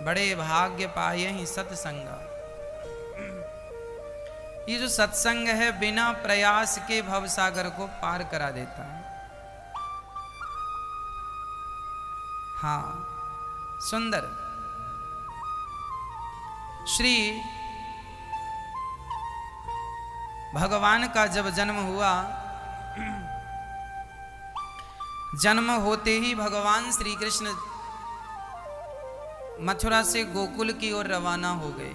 बड़े भाग्य पाए ही सत्संग। ये जो सत्संग है बिना प्रयास के भवसागर को पार करा देता है। हाँ, सुंदर। श्री भगवान का जब जन्म हुआ, जन्म होते ही भगवान श्री कृष्ण मथुरा से गोकुल की ओर रवाना हो गए।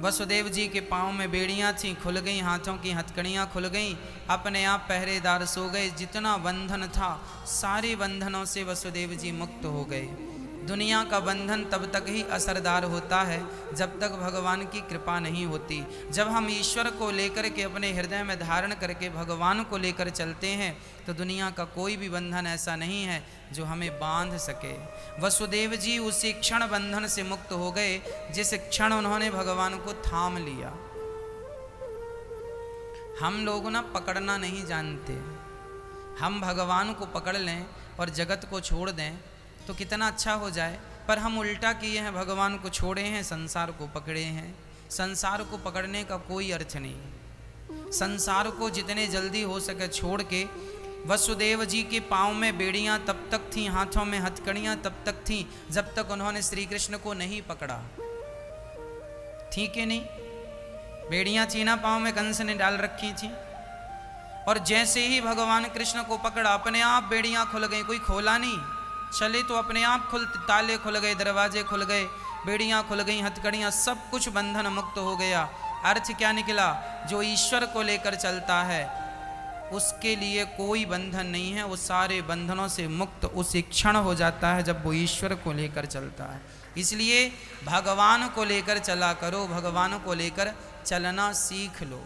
वसुदेव जी के पांव में बेड़ियां थीं, खुल गई, हाथों की हथकड़ियां खुल गईं, अपने आप पहरेदार सो गए। जितना बंधन था सारे बंधनों से वसुदेव जी मुक्त हो गए। दुनिया का बंधन तब तक ही असरदार होता है जब तक भगवान की कृपा नहीं होती। जब हम ईश्वर को लेकर के अपने हृदय में धारण करके भगवान को लेकर चलते हैं तो दुनिया का कोई भी बंधन ऐसा नहीं है जो हमें बांध सके। वसुदेव जी उसी क्षण बंधन से मुक्त हो गए जिस क्षण उन्होंने भगवान को थाम लिया। हम लोग ना पकड़ना नहीं जानते। हम भगवान को पकड़ लें और जगत को छोड़ दें तो कितना अच्छा हो जाए, पर हम उल्टा किए हैं। भगवान को छोड़े हैं, संसार को पकड़े हैं। संसार को पकड़ने का कोई अर्थ नहीं। संसार को जितने जल्दी हो सके छोड़ के, वसुदेव जी के पाँव में बेड़ियां तब तक थीं, हाथों में हथकड़ियां तब तक थीं जब तक उन्होंने श्री कृष्ण को नहीं पकड़ा। थी कि नहीं? बेड़ियां थी ना पाँव में, कंस ने डाल रखी थी। और जैसे ही भगवान कृष्ण को पकड़ा अपने आप बेड़ियां खुल गई। कोई खोला नहीं, चले तो अपने आप खुलते, ताले खुल गए, दरवाजे खुल गए, बेड़ियां खुल गई, हथकड़ियां, सब कुछ बंधन मुक्त हो गया। अर्थ क्या निकला? जो ईश्वर को लेकर चलता है उसके लिए कोई बंधन नहीं है। वो सारे बंधनों से मुक्त उस क्षण हो जाता है जब वो ईश्वर को लेकर चलता है। इसलिए भगवान को लेकर चला करो, भगवान को लेकर चलना सीख लो।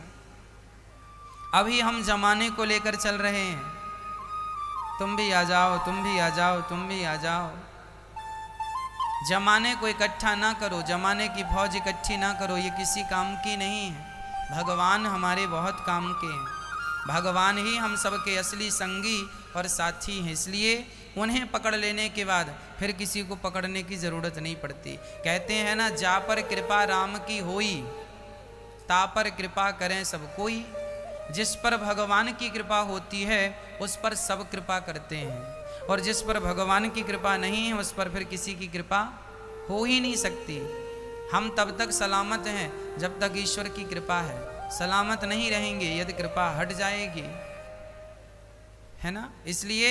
अभी हम जमाने को लेकर चल रहे हैं, तुम भी आ जाओ, तुम भी आ जाओ, तुम भी आ जाओ। जमाने को इकट्ठा ना करो, जमाने की फौज इकट्ठी ना करो, ये किसी काम की नहीं है। भगवान हमारे बहुत काम के हैं। भगवान ही हम सबके असली संगी और साथी हैं। इसलिए उन्हें पकड़ लेने के बाद फिर किसी को पकड़ने की ज़रूरत नहीं पड़ती। कहते हैं ना, जा पर कृपा राम की होई, ता पर कृपा करें सब कोई। जिस पर भगवान की कृपा होती है उस पर सब कृपा करते हैं, और जिस पर भगवान की कृपा नहीं है उस पर फिर किसी की कृपा हो ही नहीं सकती। हम तब तक सलामत हैं जब तक ईश्वर की कृपा है, सलामत नहीं रहेंगे यदि कृपा हट जाएगी, है ना। इसलिए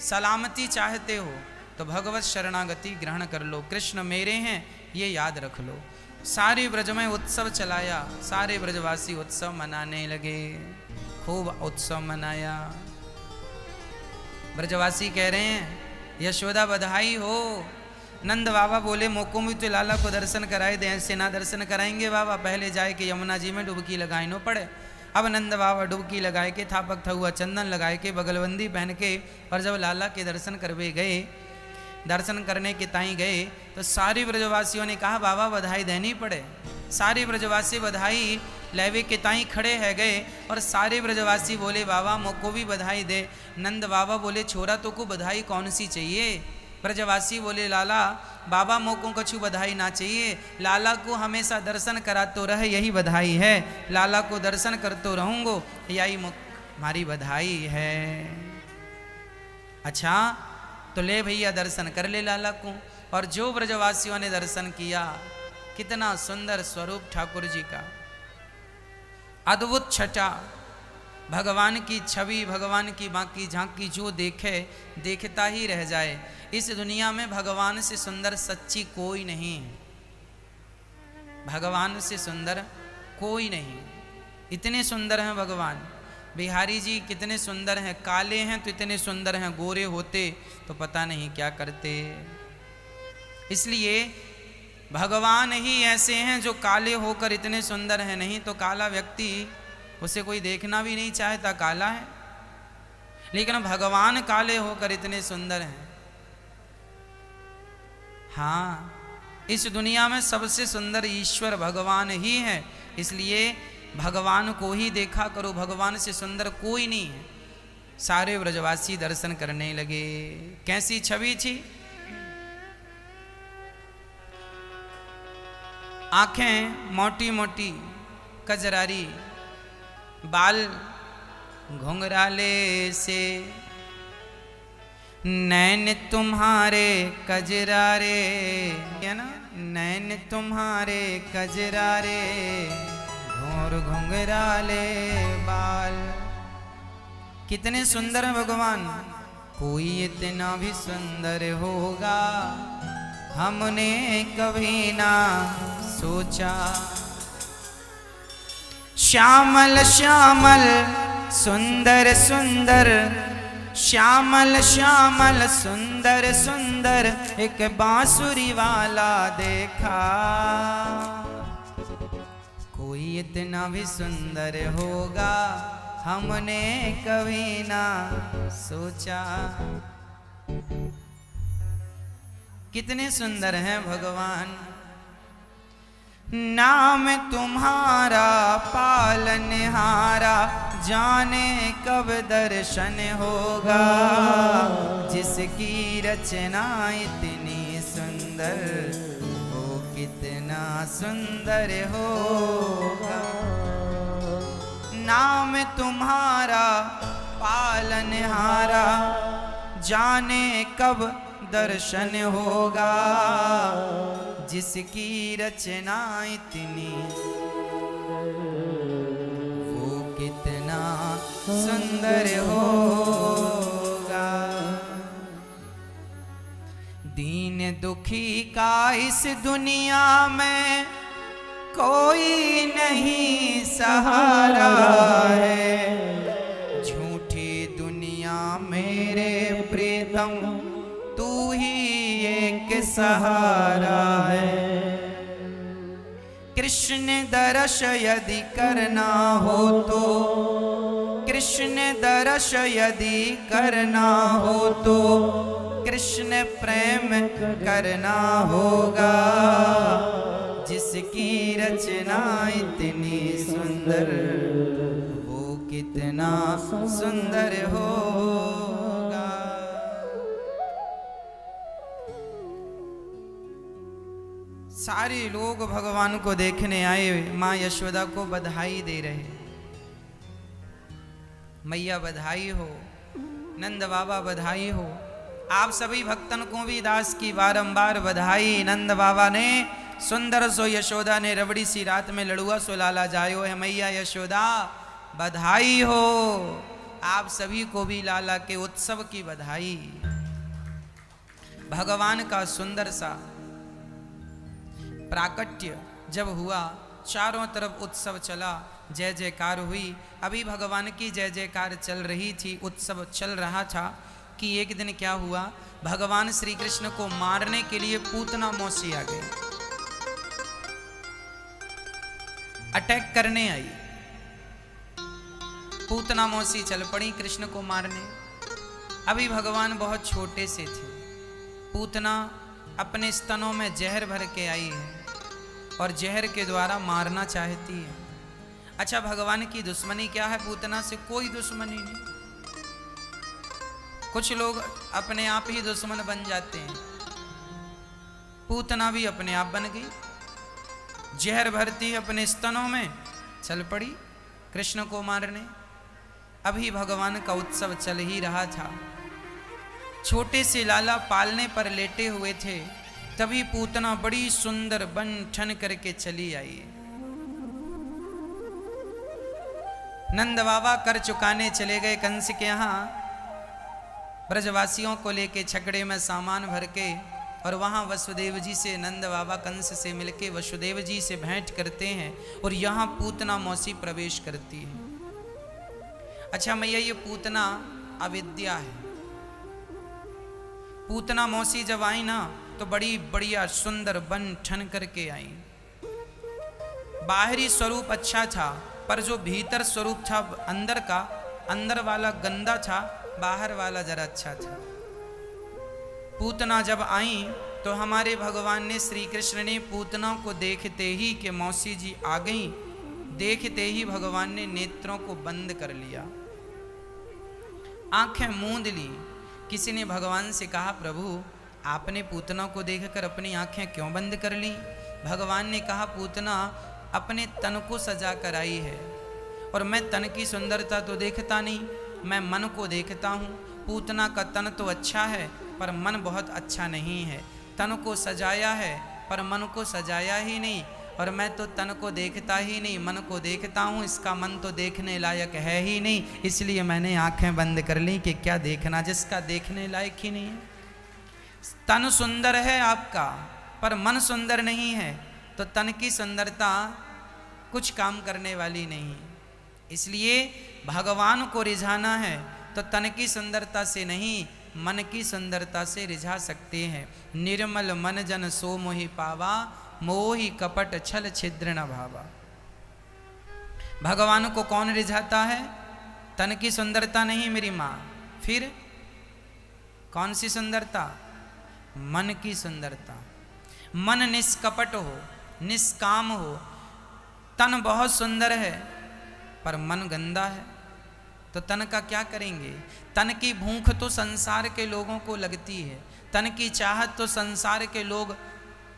सलामती चाहते हो तो भगवत शरणागति ग्रहण कर लो। कृष्ण मेरे हैं ये याद रख लो। सारे ब्रज में उत्सव चलाया, सारे ब्रजवासी उत्सव मनाने लगे, खूब उत्सव मनाया। ब्रजवासी कह रहे हैं यशोदा बधाई हो। नंद बाबा बोले मोको भी तो लाला को दर्शन कराए दे, ऐसे ना दर्शन कराएंगे बाबा, पहले जाए कि यमुना जी में डुबकी लगाए नो पड़े। अब नंद बाबा डुबकी लगाए के, थापक थहुआ चंदन लगाए के, बगलबंदी पहन के, और जब लाला के दर्शन करवे गए, दर्शन करने के ताई गए तो सारे ब्रजवासियों ने कहा बाबा बधाई देनी पड़े। सारे ब्रजवासी बधाई लेवे के ताई खड़े है गए और सारे ब्रजवासी बोले बाबा मोको भी बधाई दे। नंद बाबा बोले छोरा तो को बधाई कौन सी चाहिए? ब्रजवासी बोले लाला बाबा मोको कछु बधाई ना चाहिए, लाला को हमेशा दर्शन करातो रहे यही बधाई है, लाला को दर्शन करतो रहूँगो यही हमारी बधाई है। अच्छा तो ले भैया दर्शन कर ले लाला को। और जो ब्रजवासियों ने दर्शन किया, कितना सुंदर स्वरूप ठाकुर जी का, अद्भुत छटा, भगवान की छवि, भगवान की बाकी झांकी जो देखे देखता ही रह जाए। इस दुनिया में भगवान से सुंदर सच्ची कोई नहीं है, भगवान से सुंदर कोई नहीं। इतने सुंदर हैं भगवान। बिहारी जी कितने सुंदर हैं, काले हैं तो इतने सुंदर हैं, गोरे होते तो पता नहीं क्या करते। इसलिए भगवान ही ऐसे हैं जो काले होकर इतने सुंदर हैं, नहीं तो काला व्यक्ति उसे कोई देखना भी नहीं चाहता, काला है। लेकिन भगवान काले होकर इतने सुंदर हैं। हाँ, इस दुनिया में सबसे सुंदर ईश्वर भगवान ही है। इसलिए भगवान को ही देखा करो, भगवान से सुंदर कोई नहीं है। सारे ब्रजवासी दर्शन करने लगे। कैसी छवि थी? आंखें मोटी मोटी कजरारी, बाल घुंघराले से, नैन तुम्हारे कजरारे, है ना, नैन तुम्हारे कजरारे, घोर घुंघराले बाल। कितने सुंदर हैं भगवान, कोई इतना भी सुंदर होगा हमने कभी ना सोचा। श्यामल श्यामल सुंदर सुंदर, श्यामल श्यामल सुंदर सुंदर, एक बांसुरी वाला देखा। कोई इतना भी सुंदर होगा हमने कभी ना सोचा। कितने सुंदर हैं भगवान। नाम तुम्हारा पालनहारा, जाने कब दर्शन होगा। जिसकी रचना इतनी सुंदर, वो कितना सुंदर होगा। नाम तुम्हारा पालनहारा, जाने कब दर्शन होगा। जिसकी रचना इतनी, वो कितना सुंदर होगा। दीन दुखी का इस दुनिया में कोई नहीं सहारा है। झूठी दुनिया मेरे प्रीतम, तू ही एक सहारा है। कृष्ण दर्श यदि करना हो तो, कृष्ण दर्श यदि करना हो तो, कृष्ण प्रेम करना होगा। जिसकी रचना इतनी सुंदर, वो कितना सुंदर होगा। सारे लोग भगवान को देखने आए, माँ यशोदा को बधाई दे रहे। मैया बधाई हो, नंद बाबा बधाई हो। आप सभी भक्तन को भी दास की बारंबार बधाई। नंद बाबा ने सुंदर सो, यशोदा ने रबड़ी सी रात में लड़ुआ सो लाला जायो है। मैया यशोदा बधाई हो। आप सभी को भी लाला के उत्सव की बधाई। भगवान का सुंदर सा प्राकट्य जब हुआ, चारों तरफ उत्सव चला, जय जयकार हुई। अभी भगवान की जय जयकार चल रही थी, उत्सव चल रहा था कि एक दिन क्या हुआ, भगवान श्री कृष्ण को मारने के लिए पूतना मौसी आ गई, अटैक करने आई। पूतना मौसी चल पड़ी कृष्ण को मारने। अभी भगवान बहुत छोटे से थे। पूतना अपने स्तनों में जहर भर के आई है और जहर के द्वारा मारना चाहती है। अच्छा, भगवान की दुश्मनी क्या है? पूतना से कोई दुश्मनी नहीं। कुछ लोग अपने आप ही दुश्मन बन जाते हैं। पूतना भी अपने आप बन गई, जहर भरती अपने स्तनों में, चल पड़ी कृष्ण को मारने। अभी भगवान का उत्सव चल ही रहा था। छोटे से लाला पालने पर लेटे हुए थे, तभी पूतना बड़ी सुंदर बन ठन करके चली आई। नंद बाबा कर चुकाने चले गए कंस के यहाँ, ब्रजवासियों को लेके छकड़े में सामान भर के, और वहाँ वसुदेव जी से नंद बाबा कंस से मिलके वसुदेव जी से भेंट करते हैं और यहाँ पूतना मौसी प्रवेश करती है। अच्छा मैया, ये पूतना अविद्या है। पूतना मौसी जब आई ना, तो बड़ी बढ़िया सुंदर बन ठन करके आई। बाहरी स्वरूप अच्छा था, पर जो भीतर स्वरूप था अंदर का, अंदर वाला गंदा था, बाहर वाला जरा अच्छा था। पूतना जब आई तो हमारे भगवान ने, श्री कृष्ण ने पूतना को देखते ही कि मौसी जी आ गई, देखते ही भगवान ने नेत्रों को बंद कर लिया, आंखें मूंद ली। किसी ने भगवान से कहा, प्रभु आपने पूतना को देखकर अपनी आंखें क्यों बंद कर ली? भगवान ने कहा पूतना अपने तन को सजा कर आई है, और मैं तन की सुंदरता तो देखता नहीं, मैं मन को देखता हूँ। पूतना का तन तो अच्छा है पर मन बहुत अच्छा नहीं है। तन को सजाया है पर मन को सजाया ही नहीं, और मैं तो तन को देखता ही नहीं, मन को देखता हूँ, इसका मन तो देखने लायक है ही नहीं, इसलिए मैंने आंखें बंद कर ली कि क्या देखना जिसका देखने लायक ही नहीं है। तन सुंदर है आपका पर मन सुंदर नहीं है, तो तन की सुंदरता कुछ काम करने वाली नहीं। इसलिए भगवान को रिझाना है तो तन की सुंदरता से नहीं, मन की सुंदरता से रिझा सकते हैं। निर्मल मन जन सो मोहि पावा, मोहि कपट छल छिद्र न भावा। भगवान को कौन रिझाता है? तन की सुंदरता नहीं मेरी माँ, फिर कौन सी सुंदरता? मन की सुंदरता। मन निष्कपट हो, निष्काम हो। तन बहुत सुंदर है पर मन गंदा है, तो तन का क्या करेंगे? तन की भूख तो संसार के लोगों को लगती है, तन की चाहत तो संसार के लोग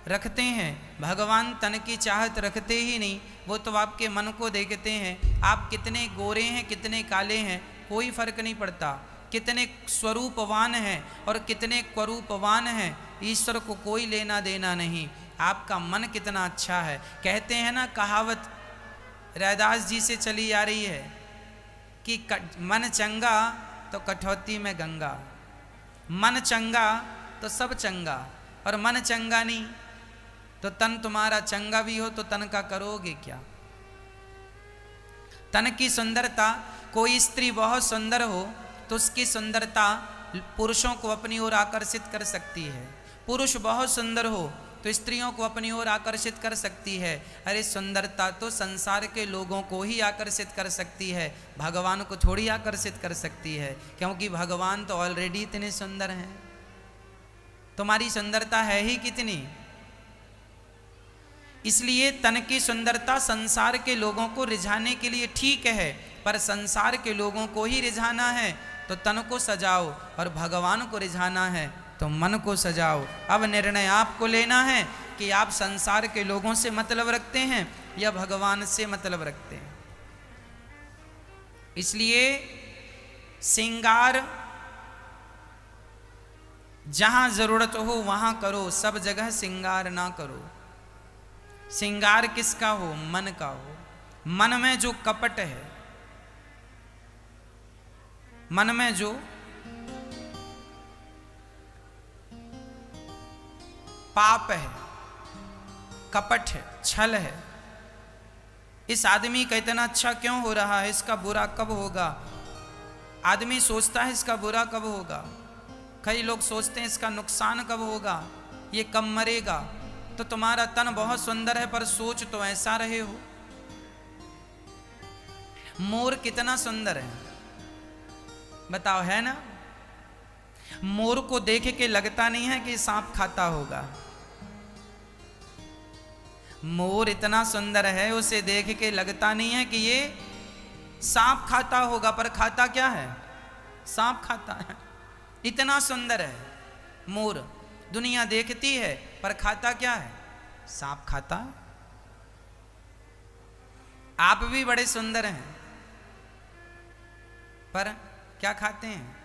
रखते हैं। भगवान तन की चाहत रखते ही नहीं, वो तो आपके मन को देखते हैं। आप कितने गोरे हैं, कितने काले हैं, कोई फर्क नहीं पड़ता। कितने स्वरूपवान हैं और कितने स्वरूपवान हैं, ईश्वर को कोई लेना देना नहीं। आपका मन कितना अच्छा है। कहते हैं ना, कहावत रैदास जी से चली आ रही है कि मन चंगा तो कठौती में गंगा, मन चंगा तो सब चंगा, और मन चंगा नहीं तो तन तुम्हारा चंगा भी हो तो तन का करोगे क्या? तन की सुंदरता, कोई स्त्री बहुत सुंदर हो तो उसकी सुंदरता पुरुषों को अपनी ओर आकर्षित कर सकती है। पुरुष बहुत सुंदर हो तो स्त्रियों को अपनी ओर आकर्षित कर सकती है। अरे सुंदरता तो संसार के लोगों को ही आकर्षित कर सकती है, भगवान को थोड़ी आकर्षित कर सकती है, क्योंकि भगवान तो ऑलरेडी इतने सुंदर हैं। तुम्हारी सुंदरता है ही कितनी। इसलिए तन की सुंदरता संसार के लोगों को रिझाने के लिए ठीक है, पर संसार के लोगों को ही रिझाना है तो तन को सजाओ, और भगवान को रिझाना है तो मन को सजाओ। अब निर्णय आपको लेना है कि आप संसार के लोगों से मतलब रखते हैं या भगवान से मतलब रखते हैं। इसलिए श्रृंगार जहां जरूरत हो वहां करो, सब जगह श्रृंगार ना करो। श्रृंगार किसका हो? मन का हो। मन में जो कपट है, मन में जो पाप है, कपट है, छल है, इस आदमी का इतना अच्छा क्यों हो रहा है, इसका बुरा कब होगा? आदमी सोचता है इसका बुरा कब होगा, कई लोग सोचते हैं इसका नुकसान कब होगा, ये कब मरेगा। तो तुम्हारा तन बहुत सुंदर है पर सोच तो ऐसा रहे हो। मोर कितना सुंदर है बताओ, है ना? मोर को देख के लगता नहीं है कि सांप खाता होगा। मोर इतना सुंदर है, उसे देख के लगता नहीं है कि ये सांप खाता होगा, पर खाता क्या है? सांप खाता है। इतना सुंदर है मोर, दुनिया देखती है पर खाता क्या है? सांप खाता। आप भी बड़े सुंदर हैं पर क्या खाते हैं?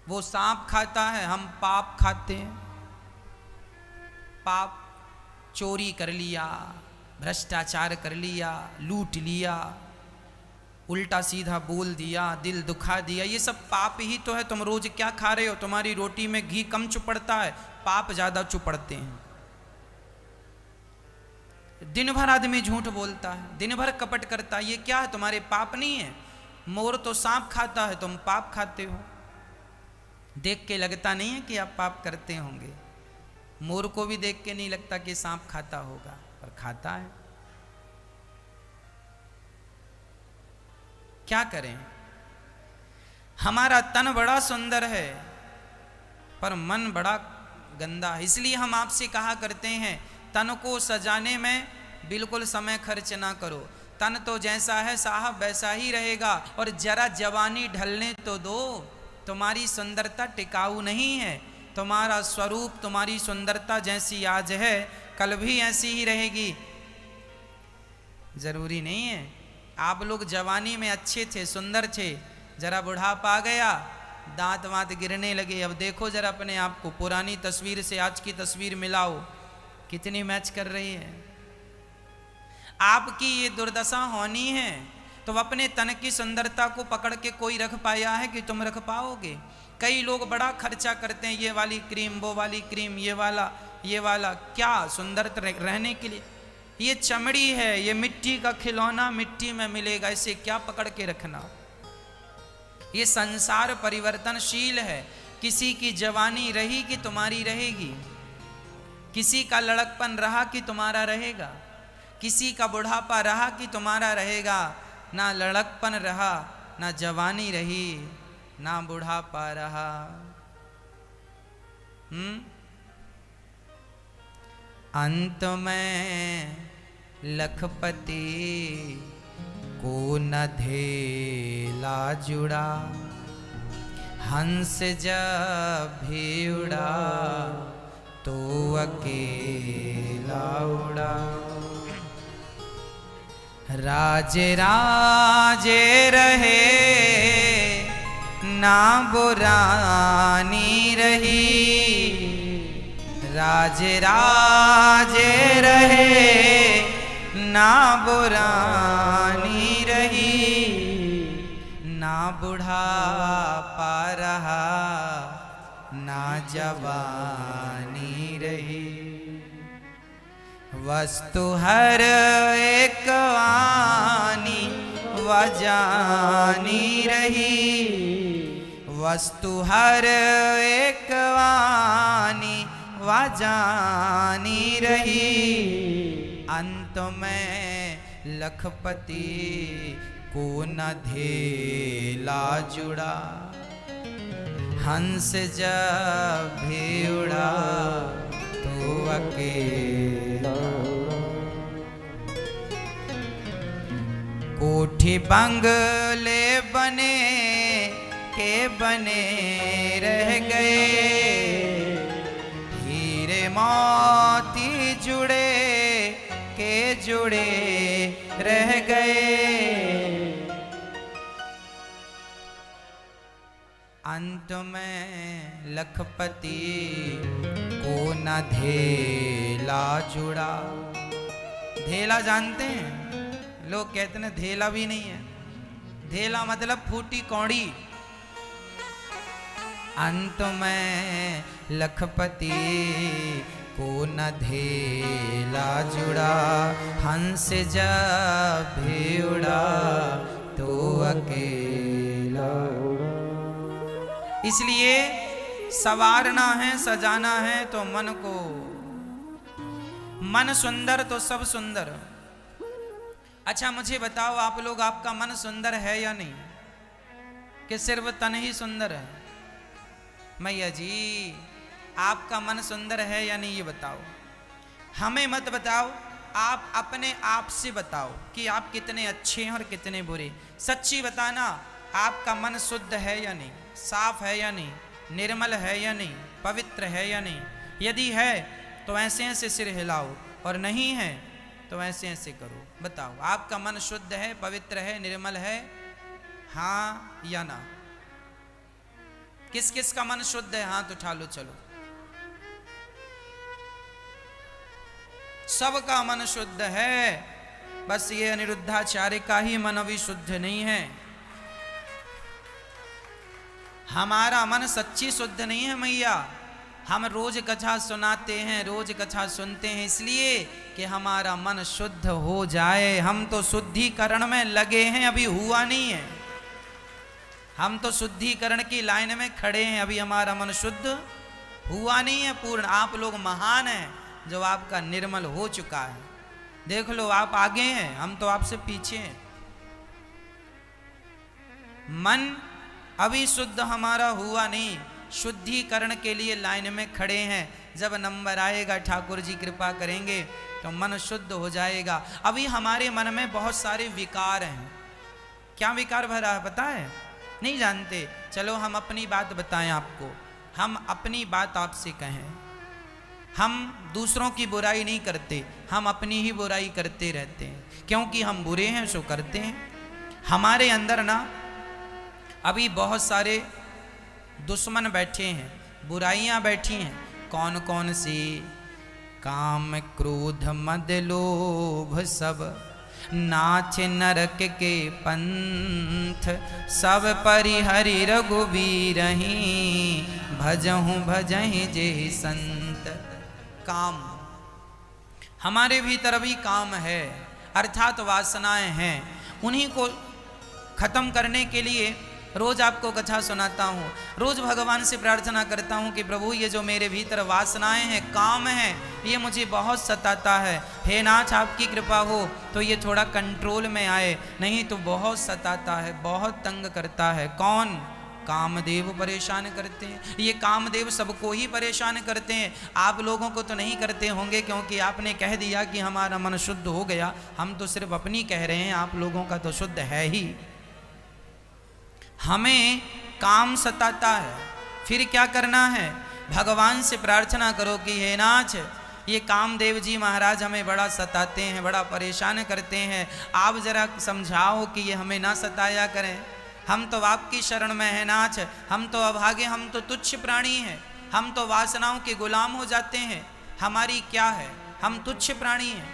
वो सांप खाता है, हम पाप खाते हैं। पाप, चोरी कर लिया, भ्रष्टाचार कर लिया, लूट लिया, उल्टा सीधा बोल दिया, दिल दुखा दिया, ये सब पाप ही तो है। तुम रोज क्या खा रहे हो? तुम्हारी रोटी में घी कम चुपड़ता है, पाप ज्यादा चुपड़ते हैं। दिन भर आदमी झूठ बोलता है, दिन भर कपट करता है, ये क्या है? तुम्हारे पाप नहीं है। मोर तो सांप खाता है, तुम पाप खाते हो। देख के लगता नहीं है कि आप पाप करते होंगे। मोर को भी देख के नहीं लगता कि सांप खाता होगा, पर खाता है। क्या करें? हमारा तन बड़ा सुंदर है पर मन बड़ा गंदा है। इसलिए हम आपसे कहा करते हैं, तन को सजाने में बिल्कुल समय खर्च ना करो। तन तो जैसा है साहब वैसा ही रहेगा, और जरा जवानी ढलने तो दो। तुम्हारी सुंदरता टिकाऊ नहीं है, तुम्हारा स्वरूप, तुम्हारी सुंदरता जैसी आज है कल भी ऐसी ही रहेगी। जरूरी नहीं है। आप लोग जवानी में अच्छे थे, सुंदर थे, जरा बुढ़ापा आ गया, दांत वांत गिरने लगे। अब देखो जरा अपने आप को, पुरानी तस्वीर से आज की तस्वीर मिलाओ, कितनी मैच कर रही है। आपकी ये दुर्दशा होनी है तो अपने तन की सुंदरता को पकड़ के कोई रख पाया है कि तुम रख पाओगे? कई लोग बड़ा खर्चा करते हैं, ये वाली क्रीम, वो वाली क्रीम, ये वाला, क्या सुंदर रहने के लिए? ये चमड़ी है, ये मिट्टी का खिलौना, मिट्टी में मिलेगा, इसे क्या पकड़ के रखना? ये संसार परिवर्तनशील है। किसी की जवानी रही कि तुम्हारी रहेगी, किसी का लड़कपन रहा कि तुम्हारा रहेगा, किसी का बुढ़ापा रहा कि तुम्हारा रहेगा। ना लड़कपन रहा, ना जवानी रही, ना बुढ़ापा रहा। अंत में लखपति को न धेला जुड़ा, हंस जब भी उड़ा तो अकेला उड़ा। राजे राजे रहे ना बुरानी रही, राजे राजे रहे ना बुरानी रही, ना बुढ़ापा रहा ना जवानी रही। वस्तु हर एक आनी वजानी रही, वस्तु हर एक आनी वजानी रही। अंत में लखपति को न धेला जुड़ा, हंस जब भी उड़ा तो अकेला। कोठी बंगले बने के बने रह गए, हीरे मोती जुड़े के जुड़े रह गए। अंत में लखपति को न धेला जुड़ा। धेला जानते हैं? लोग कहते हैं धेला भी नहीं है। धेला मतलब फूटी कौड़ी। अंत में लखपति को न धेला जुड़ा, हंस जब भी उड़ा तो अकेला उड़ा। इसलिए सवारना है, सजाना है तो मन को। मन सुंदर तो सब सुंदर। अच्छा मुझे बताओ आप लोग, आपका मन सुंदर है या नहीं? कि सिर्फ तन ही सुंदर है? मैया जी आपका मन सुंदर है या नहीं ये बताओ। हमें मत बताओ, आप अपने आप से बताओ कि आप कितने अच्छे हैं और कितने बुरे। सच्ची बताना, आपका मन शुद्ध है या नहीं, साफ है या नहीं, निर्मल है या नहीं, पवित्र है या नहीं? यदि है तो ऐसे ऐसे सिर हिलाओ, और नहीं है तो ऐसे ऐसे करो। बताओ आपका मन शुद्ध है, पवित्र है, निर्मल है, हाँ या ना? किस किस का मन शुद्ध है? हाथ उठा लो। चलो, सबका मन शुद्ध है, बस ये अनिरुद्धाचार्य का ही मन अभी शुद्ध नहीं है। हमारा मन सच्ची शुद्ध नहीं है मैया। हम रोज कथा सुनाते हैं, रोज कथा सुनते हैं इसलिए कि हमारा मन शुद्ध हो जाए। हम तो शुद्धिकरण में लगे हैं, अभी हुआ नहीं है। हम तो शुद्धिकरण की लाइन में खड़े हैं, अभी हमारा मन शुद्ध हुआ नहीं है पूर्ण। आप लोग महान हैं जो आपका निर्मल हो चुका है। देख लो आप आगे हैं, हम तो आपसे पीछे हैं। मन अभी शुद्ध हमारा हुआ नहीं, शुद्धिकरण के लिए लाइन में खड़े हैं। जब नंबर आएगा ठाकुर जी कृपा करेंगे तो मन शुद्ध हो जाएगा। अभी हमारे मन में बहुत सारे विकार हैं। क्या विकार भरा है पता है? नहीं जानते? चलो हम अपनी बात बताएं आपको। हम अपनी बात आपसे कहें, हम दूसरों की बुराई नहीं करते, हम अपनी ही बुराई करते रहते हैं, क्योंकि हम बुरे हैं सो करते हैं। हमारे अंदर ना अभी बहुत सारे दुश्मन बैठे हैं, बुराइयां बैठी हैं। कौन कौन सी? काम क्रोध मद लोभ सब, नाच नरक के पंथ, सब परिहरि रघुबीरहि, भजहु भजहि जे संत। काम, हमारे भीतर भी काम है, अर्थात वासनाएं हैं। उन्हीं को खत्म करने के लिए रोज आपको कथा सुनाता हूँ, रोज भगवान से प्रार्थना करता हूँ कि प्रभु ये जो मेरे भीतर वासनाएं हैं, काम है, ये मुझे बहुत सताता है। हे नाथ आपकी कृपा हो तो ये थोड़ा कंट्रोल में आए, नहीं तो बहुत सताता है, बहुत तंग करता है। कौन? कामदेव परेशान करते हैं। ये कामदेव सबको ही परेशान करते हैं, आप लोगों को तो नहीं करते होंगे, क्योंकि आपने कह दिया कि हमारा मन शुद्ध हो गया। हम तो सिर्फ अपनी कह रहे हैं, आप लोगों का तो शुद्ध है ही। हमें काम सताता है, फिर क्या करना है? भगवान से प्रार्थना करो कि हे नाथ ये कामदेव जी महाराज हमें बड़ा सताते हैं, बड़ा परेशान करते हैं, आप जरा समझाओ कि ये हमें ना सताया करें। हम तो आपकी शरण में हैं नाथ, हम तो अभागे, हम तो तुच्छ प्राणी हैं, हम तो वासनाओं के गुलाम हो जाते हैं। हमारी क्या है? हम तुच्छ प्राणी हैं।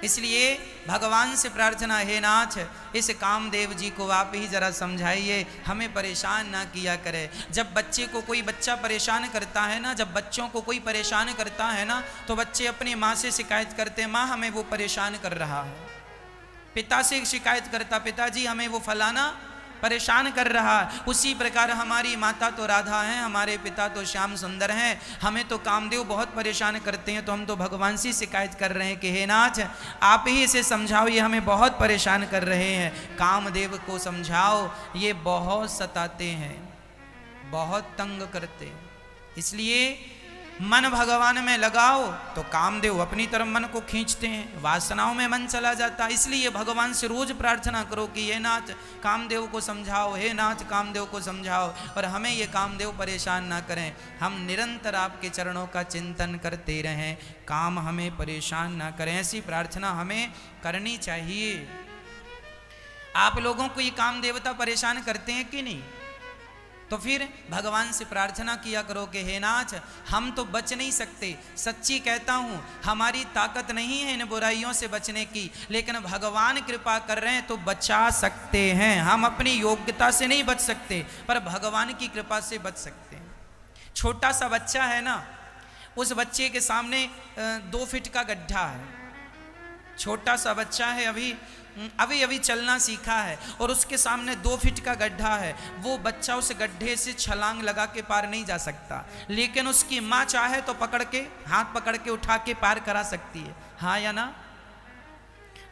इसलिए भगवान से प्रार्थना, हे नाथ इस कामदेव जी को आप ही जरा समझाइए, हमें परेशान ना किया करे। जब बच्चे को कोई बच्चा परेशान करता है ना, जब बच्चों को कोई परेशान करता है ना, तो बच्चे अपनी माँ से शिकायत करते हैं, माँ हमें वो परेशान कर रहा है। पिता से शिकायत करता, पिताजी हमें वो फलाना परेशान कर रहा है। उसी प्रकार हमारी माता तो राधा हैं, हमारे पिता तो श्याम सुंदर हैं, हमें तो कामदेव बहुत परेशान करते हैं, तो हम तो भगवान से शिकायत कर रहे हैं कि हे नाथ आप ही इसे समझाओ, ये हमें बहुत परेशान कर रहे हैं। कामदेव को समझाओ, ये बहुत सताते हैं, बहुत तंग करते हैं। इसलिए मन भगवान में लगाओ तो कामदेव अपनी तरफ मन को खींचते हैं, वासनाओं में मन चला जाता है। इसलिए भगवान से रोज प्रार्थना करो कि हे नाथ कामदेव को समझाओ, हे नाथ कामदेव को समझाओ, और हमें ये कामदेव परेशान ना करें। हम निरंतर आपके चरणों का चिंतन करते रहें, काम हमें परेशान ना करें, ऐसी प्रार्थना हमें करनी चाहिए। आप लोगों को ये काम देवता परेशान करते हैं कि नहीं? तो फिर भगवान से प्रार्थना किया करो कि हे नाथ हम तो बच नहीं सकते, सच्ची कहता हूँ हमारी ताकत नहीं है इन बुराइयों से बचने की, लेकिन भगवान कृपा कर रहे हैं तो बचा सकते हैं। हम अपनी योग्यता से नहीं बच सकते, पर भगवान की कृपा से बच सकते हैं। छोटा सा बच्चा है ना, उस बच्चे के सामने 2 फीट का गड्ढा है, छोटा सा बच्चा है, अभी चलना सीखा है, और उसके सामने 2 फीट का गड्ढा है। वो बच्चा उस गड्ढे से छलांग लगा के पार नहीं जा सकता, लेकिन उसकी माँ चाहे तो पकड़ के, हाथ पकड़ के उठा के पार करा सकती है, हाँ या ना?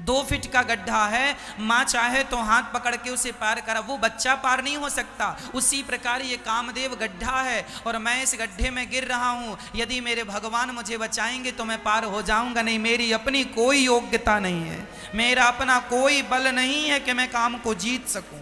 2 फीट का गड्ढा है, माँ चाहे तो हाथ पकड़ के उसे पार करा, वो बच्चा पार नहीं हो सकता। उसी प्रकार ये कामदेव गड्ढा है और मैं इस गड्ढे में गिर रहा हूँ। यदि मेरे भगवान मुझे बचाएंगे तो मैं पार हो जाऊंगा, नहीं मेरी अपनी कोई योग्यता नहीं है, मेरा अपना कोई बल नहीं है कि मैं काम को जीत सकूं।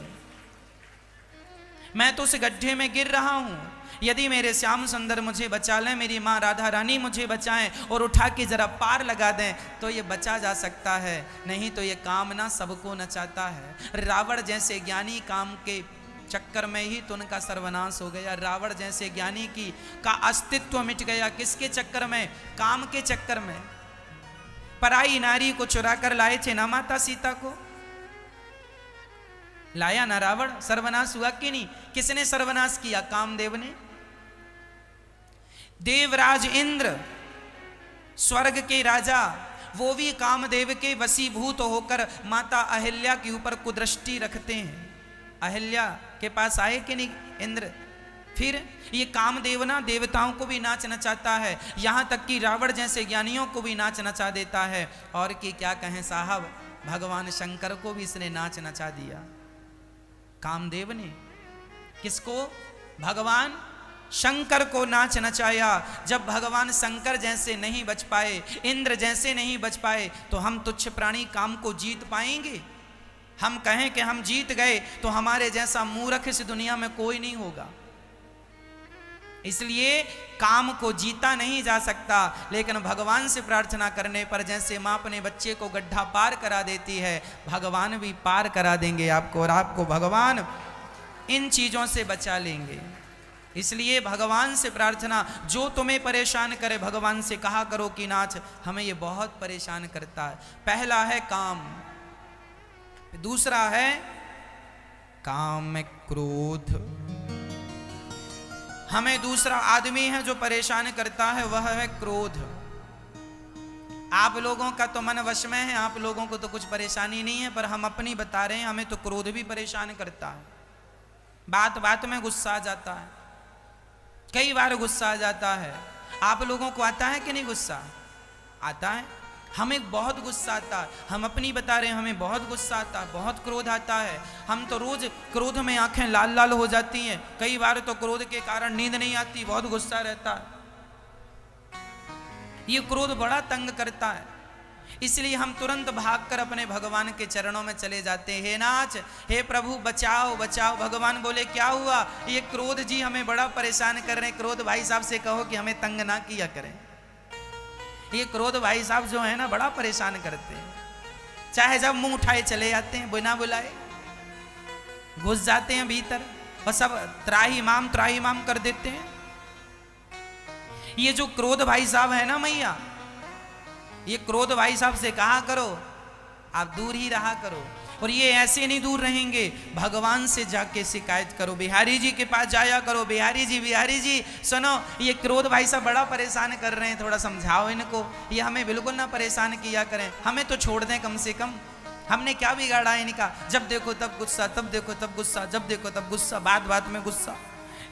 मैं तो उस गड्ढे में गिर रहा हूँ। यदि मेरे श्याम सुंदर मुझे बचा लें, मेरी माँ राधा रानी मुझे बचाएं और उठा के जरा पार लगा दें तो ये बचा जा सकता है, नहीं तो ये काम ना सबको नचाता है। रावण जैसे ज्ञानी काम के चक्कर में ही तो उनका सर्वनाश हो गया। रावण जैसे ज्ञानी की का अस्तित्व मिट गया, किसके चक्कर में? काम के चक्कर में। पराई नारी को चुरा कर लाए थे ना माता सीता को, लाया ना रावण, सर्वनाश हुआ कि नहीं? किसने सर्वनाश किया? कामदेव ने। देवराज इंद्र स्वर्ग के राजा, वो भी कामदेव के वशीभूत होकर माता अहिल्या के ऊपर कुदृष्टि रखते हैं। अहिल्या के पास आए कि नहीं इंद्र? फिर ये कामदेव ना देवताओं को भी नाच नचाता है, यहां तक कि रावण जैसे ज्ञानियों को भी नाच नचा देता है। और कि क्या कहें साहब, भगवान शंकर को भी इसने नाच नचा दिया। कामदेव ने किसको? भगवान शंकर को नाच नचाया। जब भगवान शंकर जैसे नहीं बच पाए, इंद्र जैसे नहीं बच पाए, तो हम तुच्छ प्राणी काम को जीत पाएंगे? हम कहें कि हम जीत गए तो हमारे जैसा मूर्ख इस दुनिया में कोई नहीं होगा। इसलिए काम को जीता नहीं जा सकता, लेकिन भगवान से प्रार्थना करने पर जैसे माँ अपने बच्चे को गड्ढा पार करा देती है, भगवान भी पार करा देंगे आपको, और आपको भगवान इन चीज़ों से बचा लेंगे। इसलिए भगवान से प्रार्थना, जो तुम्हें परेशान करे भगवान से कहा करो कि नाथ हमें ये बहुत परेशान करता है। पहला है काम, दूसरा है काम में क्रोध। हमें दूसरा आदमी है जो परेशान करता है, वह है क्रोध। आप लोगों का तो मन वश में है, आप लोगों को तो कुछ परेशानी नहीं है, पर हम अपनी बता रहे हैं, हमें तो क्रोध भी परेशान करता है। बात बात में गुस्सा आ जाता है, कई बार गुस्सा आ जाता है। आप लोगों को आता है कि नहीं गुस्सा? आता है। हमें बहुत गुस्सा आता है, हम अपनी बता रहे हैं, हमें बहुत गुस्सा आता है, बहुत क्रोध आता है। हम तो रोज क्रोध में आंखें लाल लाल हो जाती हैं, कई बार तो क्रोध के कारण नींद नहीं आती, बहुत गुस्सा रहता है। ये क्रोध बड़ा तंग करता है, इसलिए हम तुरंत भागकर अपने भगवान के चरणों में चले जाते हैं। हे नाथ, हे प्रभु बचाओ बचाओ। भगवान बोले क्या हुआ? ये क्रोध जी हमें बड़ा परेशान कर रहे हैं। क्रोध भाई साहब से कहो कि हमें तंग ना किया करें। ये क्रोध भाई साहब जो है ना बड़ा परेशान करते हैं, चाहे जब मुंह उठाए चले जाते हैं, बिना बुलाए घुस जाते हैं भीतर और सब त्राही माम कर देते हैं। ये जो क्रोध भाई साहब है ना मैया, ये क्रोध भाई साहब से कहा करो आप दूर ही रहा करो, और ये ऐसे नहीं दूर रहेंगे, भगवान से जाके शिकायत करो, बिहारी जी के पास जाया करो। बिहारी जी सुनो, ये क्रोध भाई साहब बड़ा परेशान कर रहे हैं, थोड़ा समझाओ इनको, ये हमें बिल्कुल ना परेशान किया करें, हमें तो छोड़ दें कम से कम, हमने क्या बिगाड़ा है इनका? जब देखो तब गुस्सा, तब देखो तब गुस्सा, जब देखो तब गुस्सा, बात बात में गुस्सा।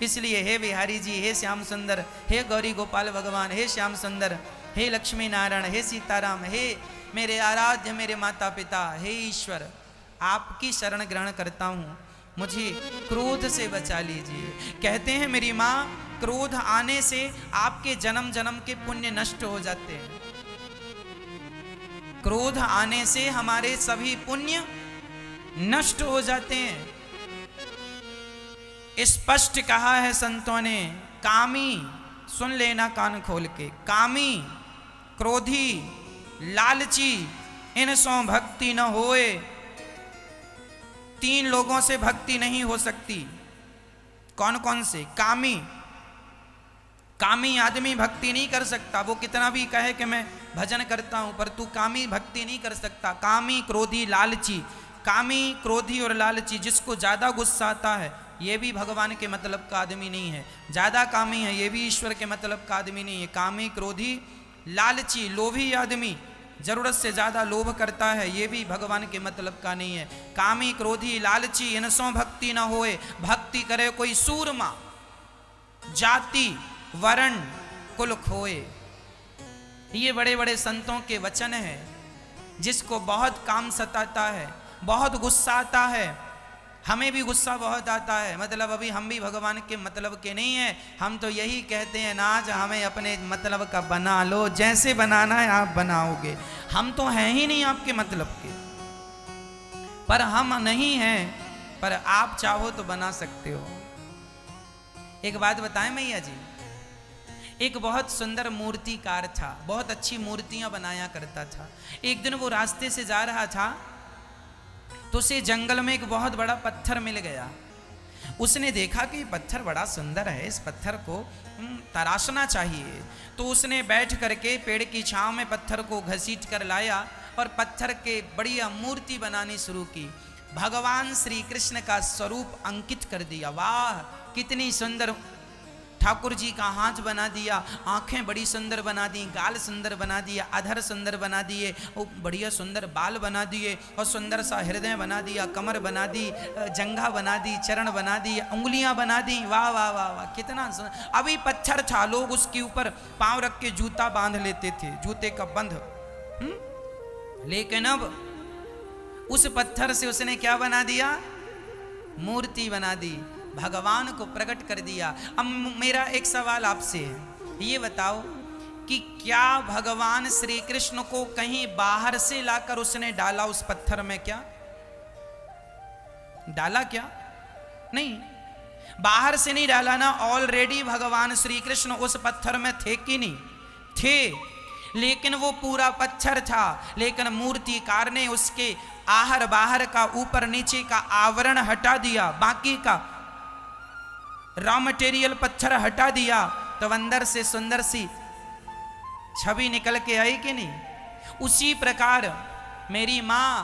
इसलिए हे बिहारी जी, हे श्याम सुंदर, हे गौरी गोपाल भगवान, हे श्याम सुंदर, हे लक्ष्मी नारायण, हे सीताराम, हे मेरे आराध्य मेरे माता पिता, हे ईश्वर, आपकी शरण ग्रहण करता हूँ, मुझे क्रोध से बचा लीजिए। कहते हैं मेरी माँ, क्रोध आने से आपके जन्म जन्म के पुण्य नष्ट हो जाते हैं। क्रोध आने से हमारे सभी पुण्य नष्ट हो जाते हैं। स्पष्ट कहा है संतों ने, कामी, सुन लेना कान खोल के, कामी, क्रोधी, लालची, इन सो भक्ति न होए। तीन लोगों से भक्ति नहीं हो सकती। कौन कौन से? कामी, कामी आदमी भक्ति नहीं कर सकता, वो कितना भी कहे कि मैं भजन करता हूं, पर तू कामी भक्ति नहीं कर सकता। कामी, क्रोधी, लालची। कामी, क्रोधी और लालची, जिसको ज्यादा गुस्सा आता है ये भी भगवान के मतलब का आदमी नहीं है, ज्यादा कामी है ये भी ईश्वर के मतलब का आदमी नहीं है। कामी, क्रोधी, लालची, लोभी आदमी, जरूरत से ज्यादा लोभ करता है, ये भी भगवान के मतलब का नहीं है। कामी, क्रोधी, लालची, इनसों भक्ति न होए। भक्ति करे कोई सूरमा, जाति वर्ण कुल खोए। ये बड़े बड़े संतों के वचन है। जिसको बहुत काम सताता है, बहुत गुस्सा आता है, हमें भी गुस्सा बहुत आता है, मतलब अभी हम भी भगवान के मतलब के नहीं है, हम तो यही कहते हैं नाज हमें अपने मतलब का बना लो, जैसे बनाना है आप बनाओगे, हम तो हैं ही नहीं आपके मतलब के, पर हम नहीं हैं, पर आप चाहो तो बना सकते हो। एक बात बताएं मैया जी, एक बहुत सुंदर मूर्तिकार था, बहुत अच्छी मूर्तियां बनाया करता था। एक दिन वो रास्ते से जा रहा था तो उसे जंगल में एक बहुत बड़ा पत्थर मिल गया। उसने देखा कि पत्थर बड़ा सुंदर है, इस पत्थर को तराशना चाहिए। तो उसने बैठ करके पेड़ की छांव में पत्थर को घसीट कर लाया और पत्थर के बढ़िया मूर्ति बनानी शुरू की। भगवान श्री कृष्ण का स्वरूप अंकित कर दिया। वाह कितनी सुंदर! ठाकुर जी का हाथ बना दिया, आंखें बड़ी सुंदर बना दी, गाल सुंदर बना दिया, अधर सुंदर बना दिए, बढ़िया सुंदर बाल बना दिए, और सुंदर सा हृदय बना दिया, कमर बना दी, जंघा बना दी, चरण बना दी, उंगलियां बना दी। वाह वाह वाह वाह कितना सुंदर! अभी पत्थर था, लोग उसके ऊपर पांव रख के जूता बांध लेते थे, जूते का बंध। लेकिन अब उस पत्थर से उसने क्या बना दिया? मूर्ति बना दी, भगवान को प्रकट कर दिया। अब मेरा एक सवाल आपसे है, ये बताओ कि क्या भगवान श्री कृष्ण को कहीं बाहर से लाकर उसने डाला उस पत्थर में? क्या डाला? क्या नहीं। बाहर से नहीं डाला ना, ऑलरेडी भगवान श्री कृष्ण उस पत्थर में थे कि नहीं थे, लेकिन वो पूरा पत्थर था, लेकिन मूर्तिकार ने उसके आहर बाहर का ऊपर नीचे का आवरण हटा दिया, बाकी का रॉ मटेरियल पत्थर हटा दिया, तो अंदर से सुंदर सी छवि निकल के आई कि नहीं। उसी प्रकार मेरी मां,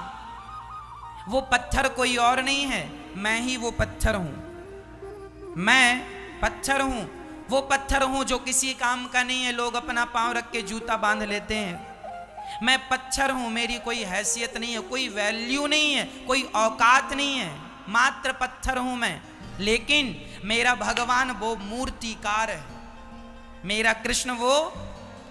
वो पत्थर कोई और नहीं है, मैं ही वो पत्थर हूं, मैं पत्थर हूं, वो पत्थर हूं जो किसी काम का नहीं है, लोग अपना पांव रख के जूता बांध लेते हैं। मैं पत्थर हूं, मेरी कोई हैसियत नहीं है, कोई वैल्यू नहीं है, कोई औकात नहीं है, मात्र पत्थर हूं मैं। लेकिन मेरा भगवान वो मूर्तिकार है, मेरा कृष्ण वो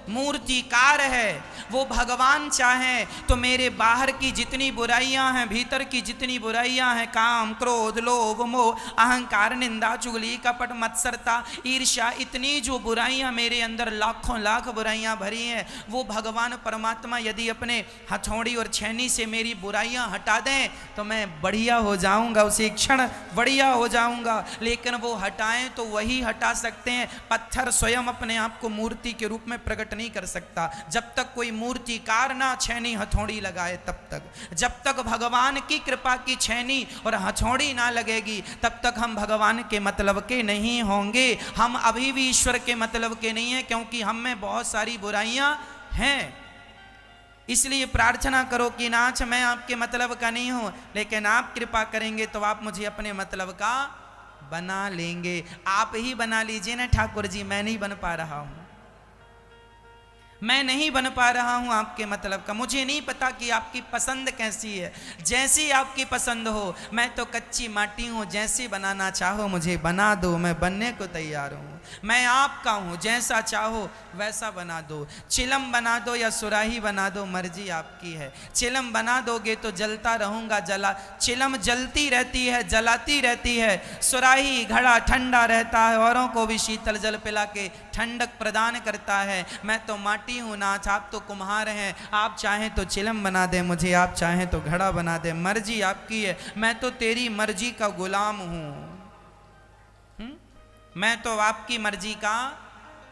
मूर्तिकार है। वो भगवान चाहे तो मेरे बाहर की जितनी बुराइयां हैं, भीतर की जितनी बुराइयां हैं, काम क्रोध लोभ मोह अहंकार निंदा चुगली कपट मत्सरता ईर्ष्या, इतनी जो बुराइयां मेरे अंदर लाखों लाख बुराइयां भरी हैं, वो भगवान परमात्मा यदि अपने हथौड़ी और छेनी से मेरी बुराइयां हटा दें तो मैं बढ़िया हो जाऊंगा, उसी क्षण बढ़िया हो जाऊंगा। लेकिन वो हटाएं तो वही हटा सकते हैं, पत्थर स्वयं अपने आप को मूर्ति के रूप में प्रकट नहीं कर सकता। जब तक कोई मूर्तिकार ना छेनी हथौड़ी लगाए, तब तक, जब तक भगवान की कृपा की छेनी और हथौड़ी ना लगेगी, तब तक हम भगवान के मतलब के नहीं होंगे। हम अभी भी ईश्वर के मतलब के नहीं हैं, क्योंकि हम में बहुत सारी बुराइयां हैं। इसलिए प्रार्थना करो कि नाथ मैं आपके मतलब का नहीं हूं, लेकिन आप कृपा करेंगे तो आप मुझे अपने मतलब का बना लेंगे। आप ही बना लीजिए ना ठाकुर जी, मैं नहीं बन पा रहा हूं, मैं नहीं बन पा रहा हूं आपके मतलब का। मुझे नहीं पता कि आपकी पसंद कैसी है, जैसी आपकी पसंद हो। मैं तो कच्ची माटी हूं, जैसी बनाना चाहो मुझे बना दो, मैं बनने को तैयार हूं। मैं आपका हूं, जैसा चाहो वैसा बना दो। चिलम बना दो या सुराही बना दो, मर्जी आपकी है। चिलम बना दोगे तो जलता रहूंगा, चिलम जलती रहती है, जलाती रहती है। सुराही घड़ा ठंडा रहता है, औरों को भी शीतल जल पिला के ठंडक प्रदान करता है। मैं तो माटी हूं नाथ, आप तो कुम्हार हैं, आप चाहें तो चिलम बना दे मुझे, आप चाहें तो घड़ा बना दे, मर्जी आपकी है। मैं तो तेरी मर्जी का गुलाम हूं, मैं तो आपकी मर्जी का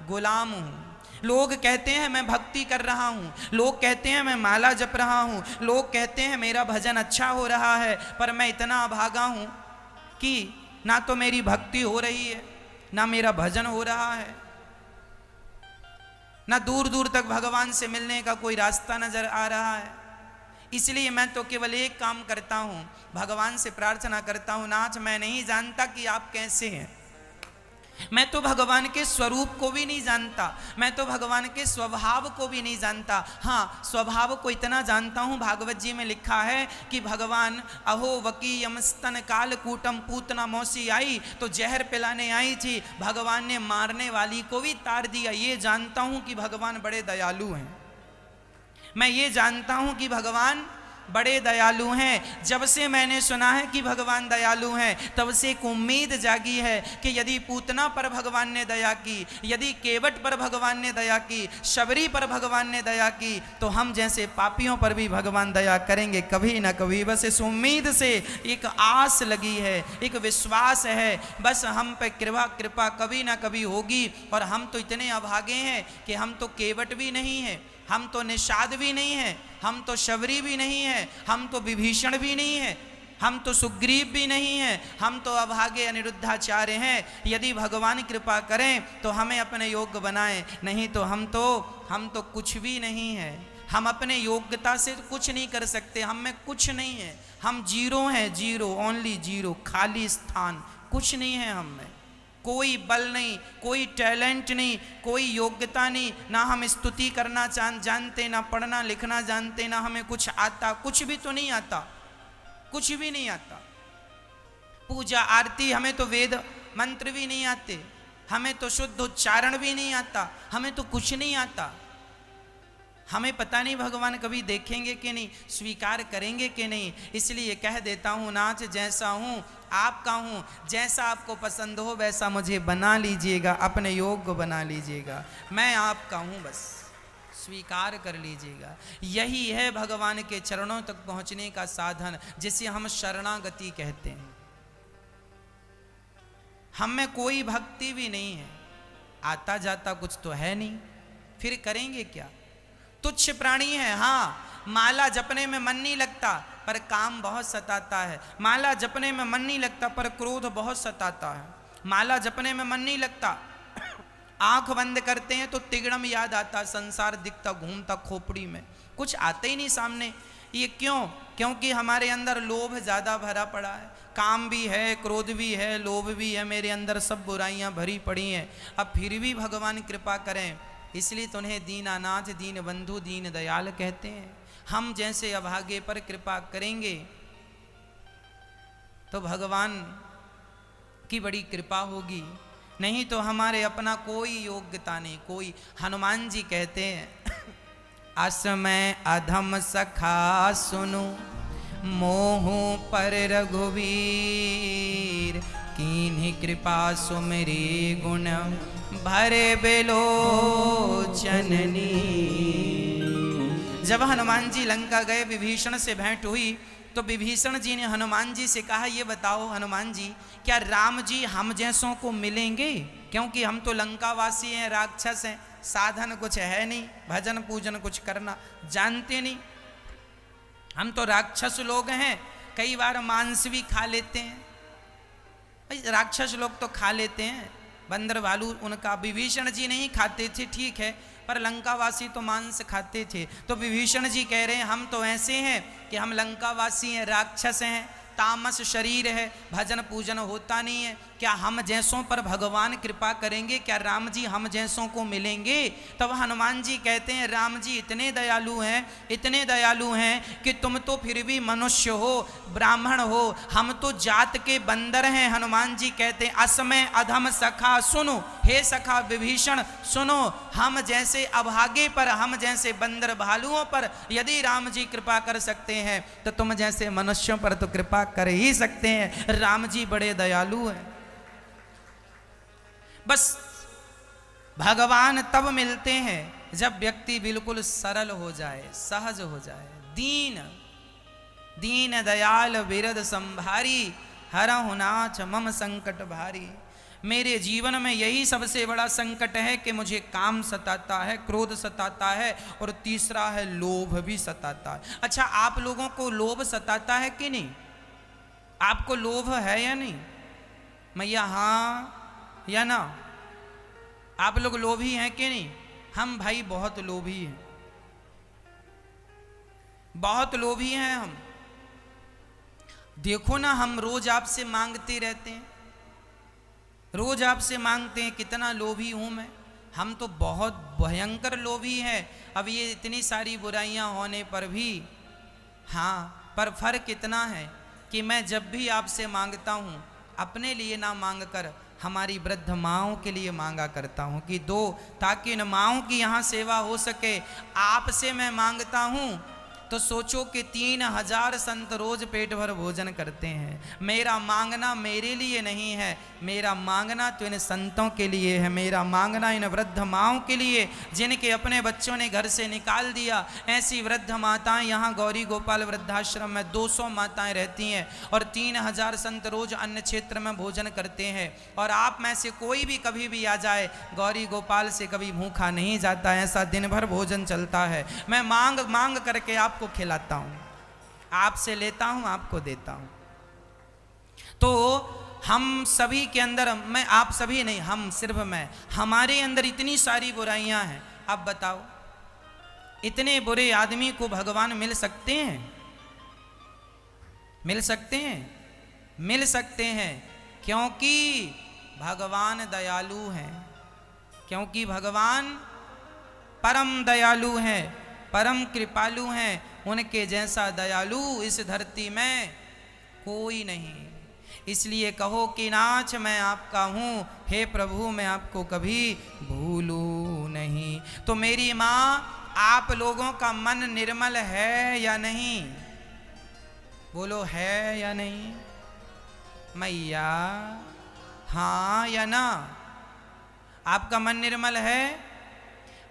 गुलाम हूं। लोग कहते हैं मैं भक्ति कर रहा हूं, लोग कहते हैं मैं माला जप रहा हूं, लोग कहते हैं मेरा भजन अच्छा हो रहा है, पर मैं इतना अभागा हूं कि ना तो मेरी भक्ति हो रही है, ना मेरा भजन हो रहा है, ना दूर दूर तक भगवान से मिलने का कोई रास्ता नजर आ रहा है। इसलिए मैं तो केवल एक काम करता हूं, भगवान से प्रार्थना करता हूं, नाथ मैं नहीं जानता कि आप कैसे हैं, मैं तो भगवान के स्वरूप को भी नहीं जानता, मैं तो भगवान के स्वभाव को भी नहीं जानता। हाँ, स्वभाव को इतना जानता हूँ, भागवत जी में लिखा है कि भगवान अहो वकीयम स्तन काल कूटम, पूतना मौसी आई तो जहर पिलाने आई थी, भगवान ने मारने वाली को भी तार दिया। ये जानता हूँ कि भगवान बड़े दयालु हैं, मैं ये जानता हूँ कि भगवान बड़े दयालु हैं। जब से मैंने सुना है कि भगवान दयालु हैं, तब से एक उम्मीद जागी है कि यदि पूतना पर भगवान ने दया की, यदि केवट पर भगवान ने दया की, शबरी पर भगवान ने दया की, तो हम जैसे पापियों पर भी भगवान दया करेंगे कभी ना कभी। बस इस उम्मीद से एक आस लगी है, एक विश्वास है, बस हम पे कृपा कभी ना कभी होगी। और हम तो इतने अभागे हैं कि हम तो केवट भी नहीं हैं, हम तो निषाद भी नहीं हैं, हम तो शबरी भी नहीं है, हम तो विभीषण भी नहीं है, हम तो सुग्रीव भी नहीं है, हम तो अभागे अनिरुद्धाचार्य हैं। यदि भगवान कृपा करें तो हमें अपने योग्य बनाएं, नहीं तो हम तो कुछ भी नहीं है। हम अपने योग्यता से कुछ नहीं कर सकते, हम में कुछ नहीं है, हम जीरो हैं, जीरो, ओनली जीरो, खाली स्थान, कुछ नहीं है हम में। कोई बल नहीं, कोई टैलेंट नहीं, कोई योग्यता नहीं, ना हम स्तुति करना जानते, ना पढ़ना लिखना जानते, ना हमें कुछ आता, कुछ भी तो नहीं आता, कुछ भी नहीं आता। पूजा आरती, हमें तो वेद मंत्र भी नहीं आते, हमें तो शुद्ध उच्चारण भी नहीं आता, हमें तो कुछ नहीं आता। हमें पता नहीं भगवान कभी देखेंगे कि नहीं, स्वीकार करेंगे कि नहीं। इसलिए कह देता हूँ नाथ जैसा हूँ आपका हूँ, जैसा आपको पसंद हो वैसा मुझे बना लीजिएगा, अपने योग्य बना लीजिएगा, मैं आपका हूँ, बस स्वीकार कर लीजिएगा। यही है भगवान के चरणों तक पहुँचने का साधन, जिसे हम शरणागति कहते हैं। हम में कोई भक्ति भी नहीं है, आता जाता कुछ तो है नहीं, फिर करेंगे क्या? तुच्छ प्राणी है। हाँ, माला जपने में मन नहीं लगता पर काम बहुत सताता है, माला जपने में मन नहीं लगता पर क्रोध बहुत सताता है, माला जपने में मन नहीं लगता, आंख बंद करते हैं तो तिगड़म याद आता, संसार दिखता घूमता खोपड़ी में, कुछ आते ही नहीं सामने। ये क्यों? क्योंकि हमारे अंदर लोभ ज़्यादा भरा पड़ा है, काम भी है, क्रोध भी है, लोभ भी है, मेरे अंदर सब बुराइयां भरी पड़ी हैं। अब फिर भी भगवान कृपा करें, इसलिए तो उन्हें दीनानाथ, दीन बंधु, दीन दयाल कहते हैं। हम जैसे अभागे पर कृपा करेंगे तो भगवान की बड़ी कृपा होगी, नहीं तो हमारे अपना कोई योग्यता नहीं। कोई, हनुमान जी कहते हैं असमय अधम सखा सुनु मोह पर रघुवीर, कीन्ही कृपा सुमिरी गुण भरे बेलोचननी। जब हनुमान जी लंका गए, विभीषण से भेंट हुई तो विभीषण जी ने हनुमान जी से कहा, ये बताओ हनुमान जी, क्या राम जी हम जैसों को मिलेंगे? क्योंकि हम तो लंकावासी हैं, राक्षस हैं, साधन कुछ है नहीं, भजन पूजन कुछ करना जानते नहीं, हम तो राक्षस लोग हैं, कई बार मांस भी खा लेते हैं। भाई राक्षस लोग तो खा लेते हैं, बंदर भालू उनका, विभीषण जी नहीं खाते थे, ठीक है, पर लंकावासी तो मांस खाते थे। तो विभीषण जी कह रहे हैं हम तो ऐसे हैं कि हम लंकावासी हैं, राक्षस हैं, तामस शरीर है, भजन पूजन होता नहीं है, क्या हम जैसों पर भगवान कृपा करेंगे? क्या राम जी हम जैसों को मिलेंगे? तब हनुमान जी कहते हैं राम जी इतने दयालु हैं, इतने दयालु हैं कि तुम तो फिर भी मनुष्य हो, ब्राह्मण हो, हम तो जात के बंदर हैं। हनुमान जी कहते हैं असमय अधम सखा सुनो, हे सखा विभीषण सुनो, हम जैसे अभागे पर, हम जैसे बंदर भालुओं पर यदि राम जी कृपा कर सकते हैं तो तुम जैसे मनुष्यों पर तो कृपा कर ही सकते हैं। राम जी बड़े दयालु हैं। बस भगवान तब मिलते हैं जब व्यक्ति बिल्कुल सरल हो जाए, सहज हो जाए, दीन दीन दयाल विरद संभारी, हरहु नाथ मम संकट भारी। मेरे जीवन में यही सबसे बड़ा संकट है कि मुझे काम सताता है, क्रोध सताता है, और तीसरा है लोभ भी सताता है। अच्छा, आप लोगों को लोभ सताता है कि नहीं? आपको लोभ है या नहीं? मैया हाँ या ना? आप लोग लोभी हैं कि नहीं? हम भाई बहुत लोभी हैं, बहुत लोभी हैं हम। देखो ना, हम रोज आपसे मांगते रहते हैं, रोज आपसे मांगते हैं, कितना लोभी हूं मैं। हम तो बहुत भयंकर लोभी हैं। अब ये इतनी सारी बुराइयां होने पर भी, हाँ, पर फर्क इतना है कि मैं जब भी आपसे मांगता हूं, अपने लिए ना मांग कर हमारी वृद्ध माँओं के लिए मांगा करता हूँ कि दो, ताकि इन माँओं की यहाँ सेवा हो सके। आपसे मैं मांगता हूँ तो सोचो कि 3000 संत रोज पेट भर भोजन करते हैं। मेरा मांगना मेरे लिए नहीं है, मेरा मांगना तो इन संतों के लिए है, मेरा मांगना इन वृद्ध माँओं के लिए जिनके अपने बच्चों ने घर से निकाल दिया। ऐसी वृद्ध माताएं यहाँ गौरी गोपाल वृद्धाश्रम में 200 माताएं रहती हैं और 3000 संत रोज अन्य क्षेत्र में भोजन करते हैं। और आप में से कोई भी कभी भी आ जाए, गौरी गोपाल से कभी भूखा नहीं जाता, ऐसा दिन भर भोजन चलता है। मैं मांग मांग करके आपको खिलाता हूं, आपसे लेता हूं, आपको देता हूं। तो हम सभी के अंदर, मैं आप सभी नहीं, हम सिर्फ मैं, हमारे अंदर इतनी सारी बुराइयां हैं। अब बताओ, इतने बुरे आदमी को भगवान मिल सकते हैं? मिल सकते हैं? मिल सकते हैं, क्योंकि भगवान दयालु हैं, क्योंकि भगवान परम दयालु हैं, परम कृपालु हैं। उनके जैसा दयालु इस धरती में कोई नहीं। इसलिए कहो कि नाथ मैं आपका हूँ, हे प्रभु मैं आपको कभी भूलूं नहीं। तो मेरी माँ, आप लोगों का मन निर्मल है या नहीं? बोलो, है या नहीं? मैया हाँ या ना? आपका मन निर्मल है?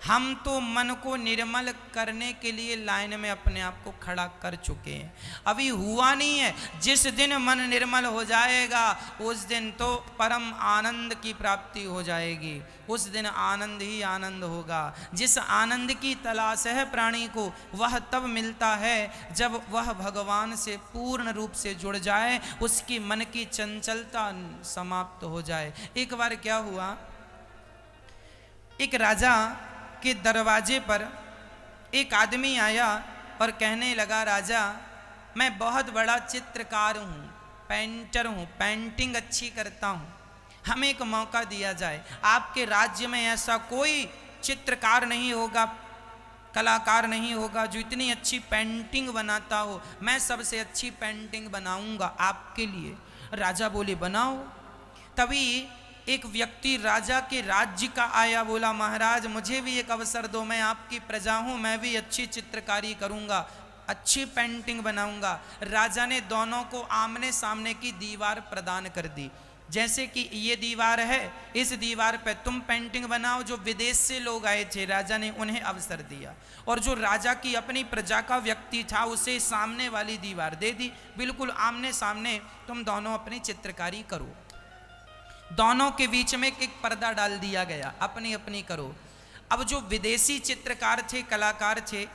हम तो मन को निर्मल करने के लिए लाइन में अपने आप को खड़ा कर चुके हैं, अभी हुआ नहीं है। जिस दिन मन निर्मल हो जाएगा उस दिन तो परम आनंद की प्राप्ति हो जाएगी, उस दिन आनंद ही आनंद होगा। जिस आनंद की तलाश है प्राणी को वह तब मिलता है जब वह भगवान से पूर्ण रूप से जुड़ जाए, उसकी मन की चंचलता समाप्त हो जाए। एक बार क्या हुआ, एक राजा के दरवाजे पर एक आदमी आया और कहने लगा, राजा मैं बहुत बड़ा चित्रकार हूँ, पेंटर हूँ, पेंटिंग अच्छी करता हूँ, हमें एक मौका दिया जाए। आपके राज्य में ऐसा कोई चित्रकार नहीं होगा, कलाकार नहीं होगा जो इतनी अच्छी पेंटिंग बनाता हो, मैं सबसे अच्छी पेंटिंग बनाऊंगा आपके लिए। राजा बोले बनाओ। तभी एक व्यक्ति राजा के राज्य का आया, बोला महाराज मुझे भी एक अवसर दो, मैं आपकी प्रजा हूँ, मैं भी अच्छी चित्रकारी करूँगा, अच्छी पेंटिंग बनाऊँगा। राजा ने दोनों को आमने सामने की दीवार प्रदान कर दी, जैसे कि ये दीवार है, इस दीवार पे तुम पेंटिंग बनाओ। जो विदेश से लोग आए थे राजा ने उन्हें अवसर दिया, और जो राजा की अपनी प्रजा का व्यक्ति था उसे सामने वाली दीवार दे दी, बिल्कुल आमने सामने तुम दोनों अपनी चित्रकारी करो। दोनों के बीच में एक पर्दा डाल दिया गया, अपनी अपनी करो। अब जो विदेशी चित्रकार थे, कलाकार थे,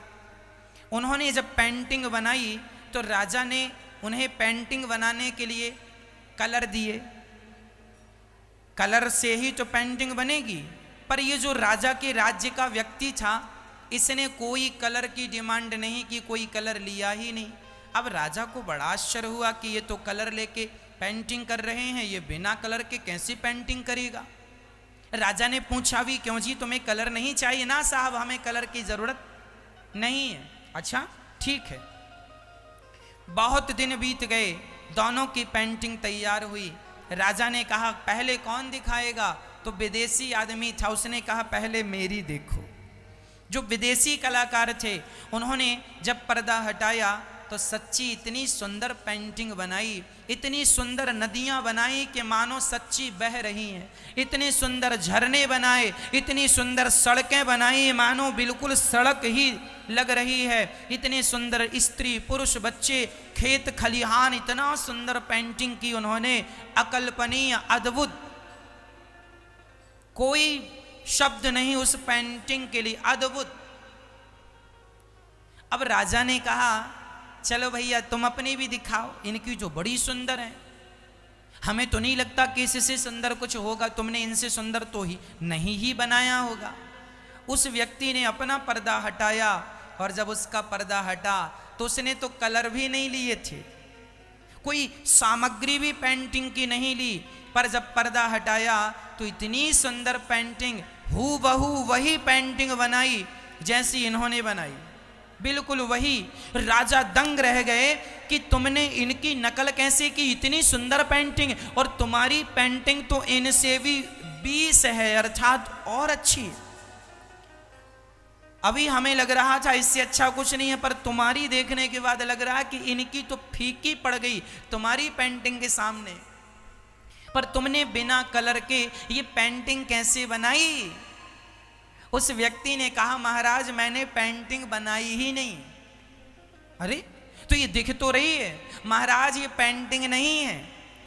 उन्होंने जब पेंटिंग बनाई तो राजा ने उन्हें पेंटिंग बनाने के लिए कलर दिए, कलर से ही तो पेंटिंग बनेगी। पर ये जो राजा के राज्य का व्यक्ति था इसने कोई कलर की डिमांड नहीं की, कोई कलर लिया ही नहीं। अब राजा को बड़ा आश्चर्य हुआ कि ये तो कलर लेके पेंटिंग कर रहे हैं, ये बिना कलर के कैसी पेंटिंग करेगा। राजा ने पूछा भी क्यों जी, तुम्हें कलर नहीं चाहिए? ना साहब हमें कलर की जरूरत नहीं है। अच्छा ठीक है। बहुत दिन बीत गए, दोनों की पेंटिंग तैयार हुई। राजा ने कहा पहले कौन दिखाएगा? तो विदेशी आदमी था, उसने कहा पहले मेरी देखो। जो विदेशी कलाकार थे उन्होंने जब पर्दा हटाया तो सच्ची इतनी सुंदर पेंटिंग बनाई, इतनी सुंदर नदियां बनाई कि मानो सच्ची बह रही हैं, इतने सुंदर झरने बनाए, इतनी सुंदर सड़कें बनाई मानो बिल्कुल सड़क ही लग रही है, इतने सुंदर स्त्री पुरुष बच्चे खेत खलिहान, इतना सुंदर पेंटिंग की उन्होंने, अकल्पनीय अद्भुत, कोई शब्द नहीं उस पेंटिंग के लिए, अद्भुत। अब राजा ने कहा चलो भैया तुम अपनी भी दिखाओ, इनकी जो बड़ी सुंदर है, हमें तो नहीं लगता कि इससे सुंदर कुछ होगा, तुमने इनसे सुंदर तो ही नहीं ही बनाया होगा। उस व्यक्ति ने अपना पर्दा हटाया और जब उसका पर्दा हटा तो उसने तो कलर भी नहीं लिए थे, कोई सामग्री भी पेंटिंग की नहीं ली, पर जब पर्दा हटाया तो इतनी सुंदर पेंटिंग, हूबहू वही पेंटिंग बनाई जैसी इन्होंने बनाई, बिल्कुल वही। राजा दंग रह गए कि तुमने इनकी नकल कैसे की, इतनी सुंदर पेंटिंग, और तुम्हारी पेंटिंग तो इनसे भी 20 है, अर्थात और अच्छी। अभी हमें लग रहा था इससे अच्छा कुछ नहीं है, पर तुम्हारी देखने के बाद लग रहा है कि इनकी तो फीकी पड़ गई तुम्हारी पेंटिंग के सामने। पर तुमने बिना कलर के ये पेंटिंग कैसे बनाई? उस व्यक्ति ने कहा महाराज मैंने पेंटिंग बनाई ही नहीं। अरे तो ये दिख तो रही है। महाराज ये पेंटिंग नहीं है,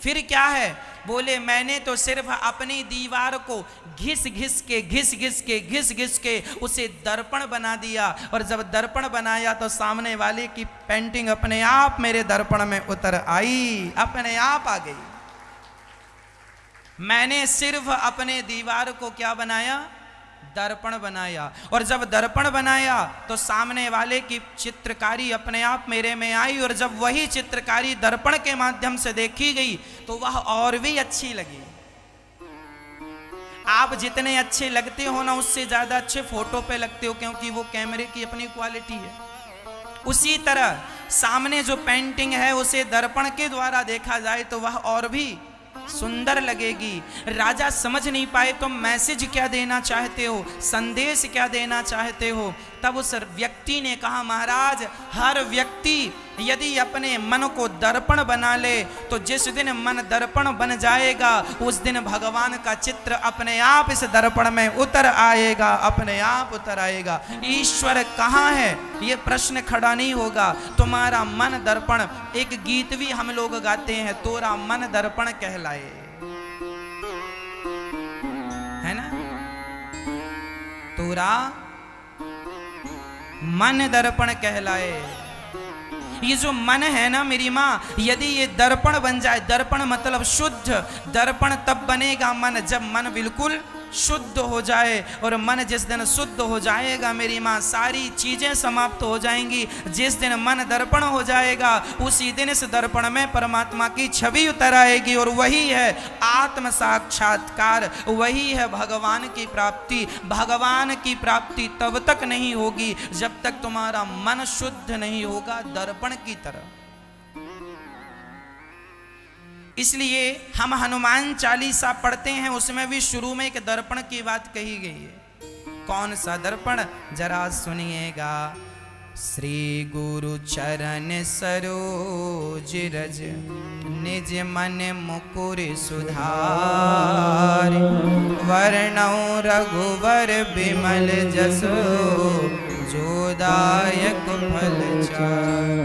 फिर क्या है? बोले मैंने तो सिर्फ अपनी दीवार को घिस घिस के उसे दर्पण बना दिया, और जब दर्पण बनाया तो सामने वाले की पेंटिंग अपने आप मेरे दर्पण में उतर आई, अपने आप आ गई। मैंने सिर्फ अपने दीवार को क्या बनाया? दर्पण बनाया, और जब दर्पण बनाया तो सामने वाले की चित्रकारी अपने आप मेरे में आई, और जब वही चित्रकारी दर्पण के माध्यम से देखी गई तो वह और भी अच्छी लगी। आप जितने अच्छे लगते हो ना उससे ज्यादा अच्छे फोटो पे लगते हो, क्योंकि वो कैमरे की अपनी क्वालिटी है। उसी तरह सामने जो पेंटिंग है उसे दर्पण के द्वारा देखा जाए तो वह और भी सुंदर लगेगी। राजा समझ नहीं पाए तुम मैसेज क्या देना चाहते हो, संदेश क्या देना चाहते हो। तब उस व्यक्ति ने कहा महाराज हर व्यक्ति यदि अपने मन को दर्पण बना ले तो जिस दिन मन दर्पण बन जाएगा उस दिन भगवान का चित्र अपने आप इस दर्पण में उतर आएगा, अपने आप उतर आएगा। ईश्वर कहाँ है ये प्रश्न खड़ा नहीं होगा। तुम्हारा मन दर्पण, एक गीत भी हम लोग गाते हैं, तोरा मन दर्पण कहलाए, है ना, तोरा मन दर्पण कहलाए। ये जो मन है ना मेरी माँ, यदि ये दर्पण बन जाए, दर्पण मतलब शुद्ध, दर्पण तब बनेगा मन जब मन बिल्कुल शुद्ध हो जाए। और मन जिस दिन शुद्ध हो जाएगा मेरी माँ, सारी चीजें समाप्त हो जाएंगी। जिस दिन मन दर्पण हो जाएगा उसी दिन इस दर्पण में परमात्मा की छवि उतर आएगी। और वही है आत्म साक्षात्कार, वही है भगवान की प्राप्ति। भगवान की प्राप्ति तब तक नहीं होगी जब तक तुम्हारा मन शुद्ध नहीं होगा दर्पण की तरह। इसलिए हम हनुमान चालीसा पढ़ते हैं, उसमें भी शुरू में एक दर्पण की बात कही गई है। कौन सा दर्पण, जरा सुनिएगा। श्री गुरु चरण सरोज रज निज मन मुकुर सुधार, वर्णौ रघुवर बिमल जसो जोदायक फल चार।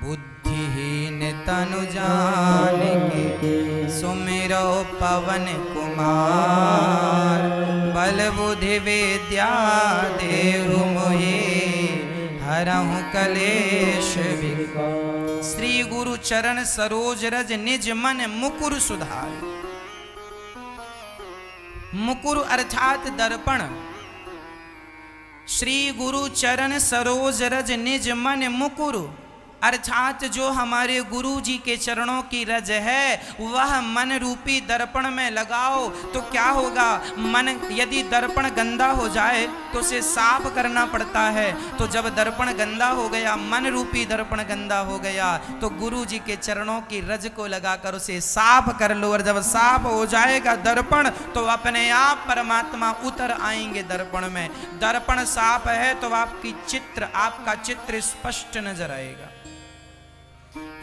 बुद्धिहीन तनु जानिके सुमिरो पवन कुमार, बल बुद्धि विद्या देहु मोहि हरहु कलेश विकार। श्री गुरु चरण सरोज रज निज मन मुकुर सुधार। मुकुर अर्थात दर्पण। श्री गुरु चरण सरोज रज निज मन मुकुर अर्थात जो हमारे गुरु जी के चरणों की रज है वह मन रूपी दर्पण में लगाओ तो क्या होगा। मन यदि दर्पण गंदा हो जाए तो उसे साफ करना पड़ता है। तो जब दर्पण गंदा हो गया, मन रूपी दर्पण गंदा हो गया, तो गुरु जी के चरणों की रज को लगाकर उसे साफ कर लो। और जब साफ हो जाएगा दर्पण तो अपने आप परमात्मा उतर आएंगे दर्पण में। दर्पण साफ है तो आपका चित्र स्पष्ट नजर आएगा।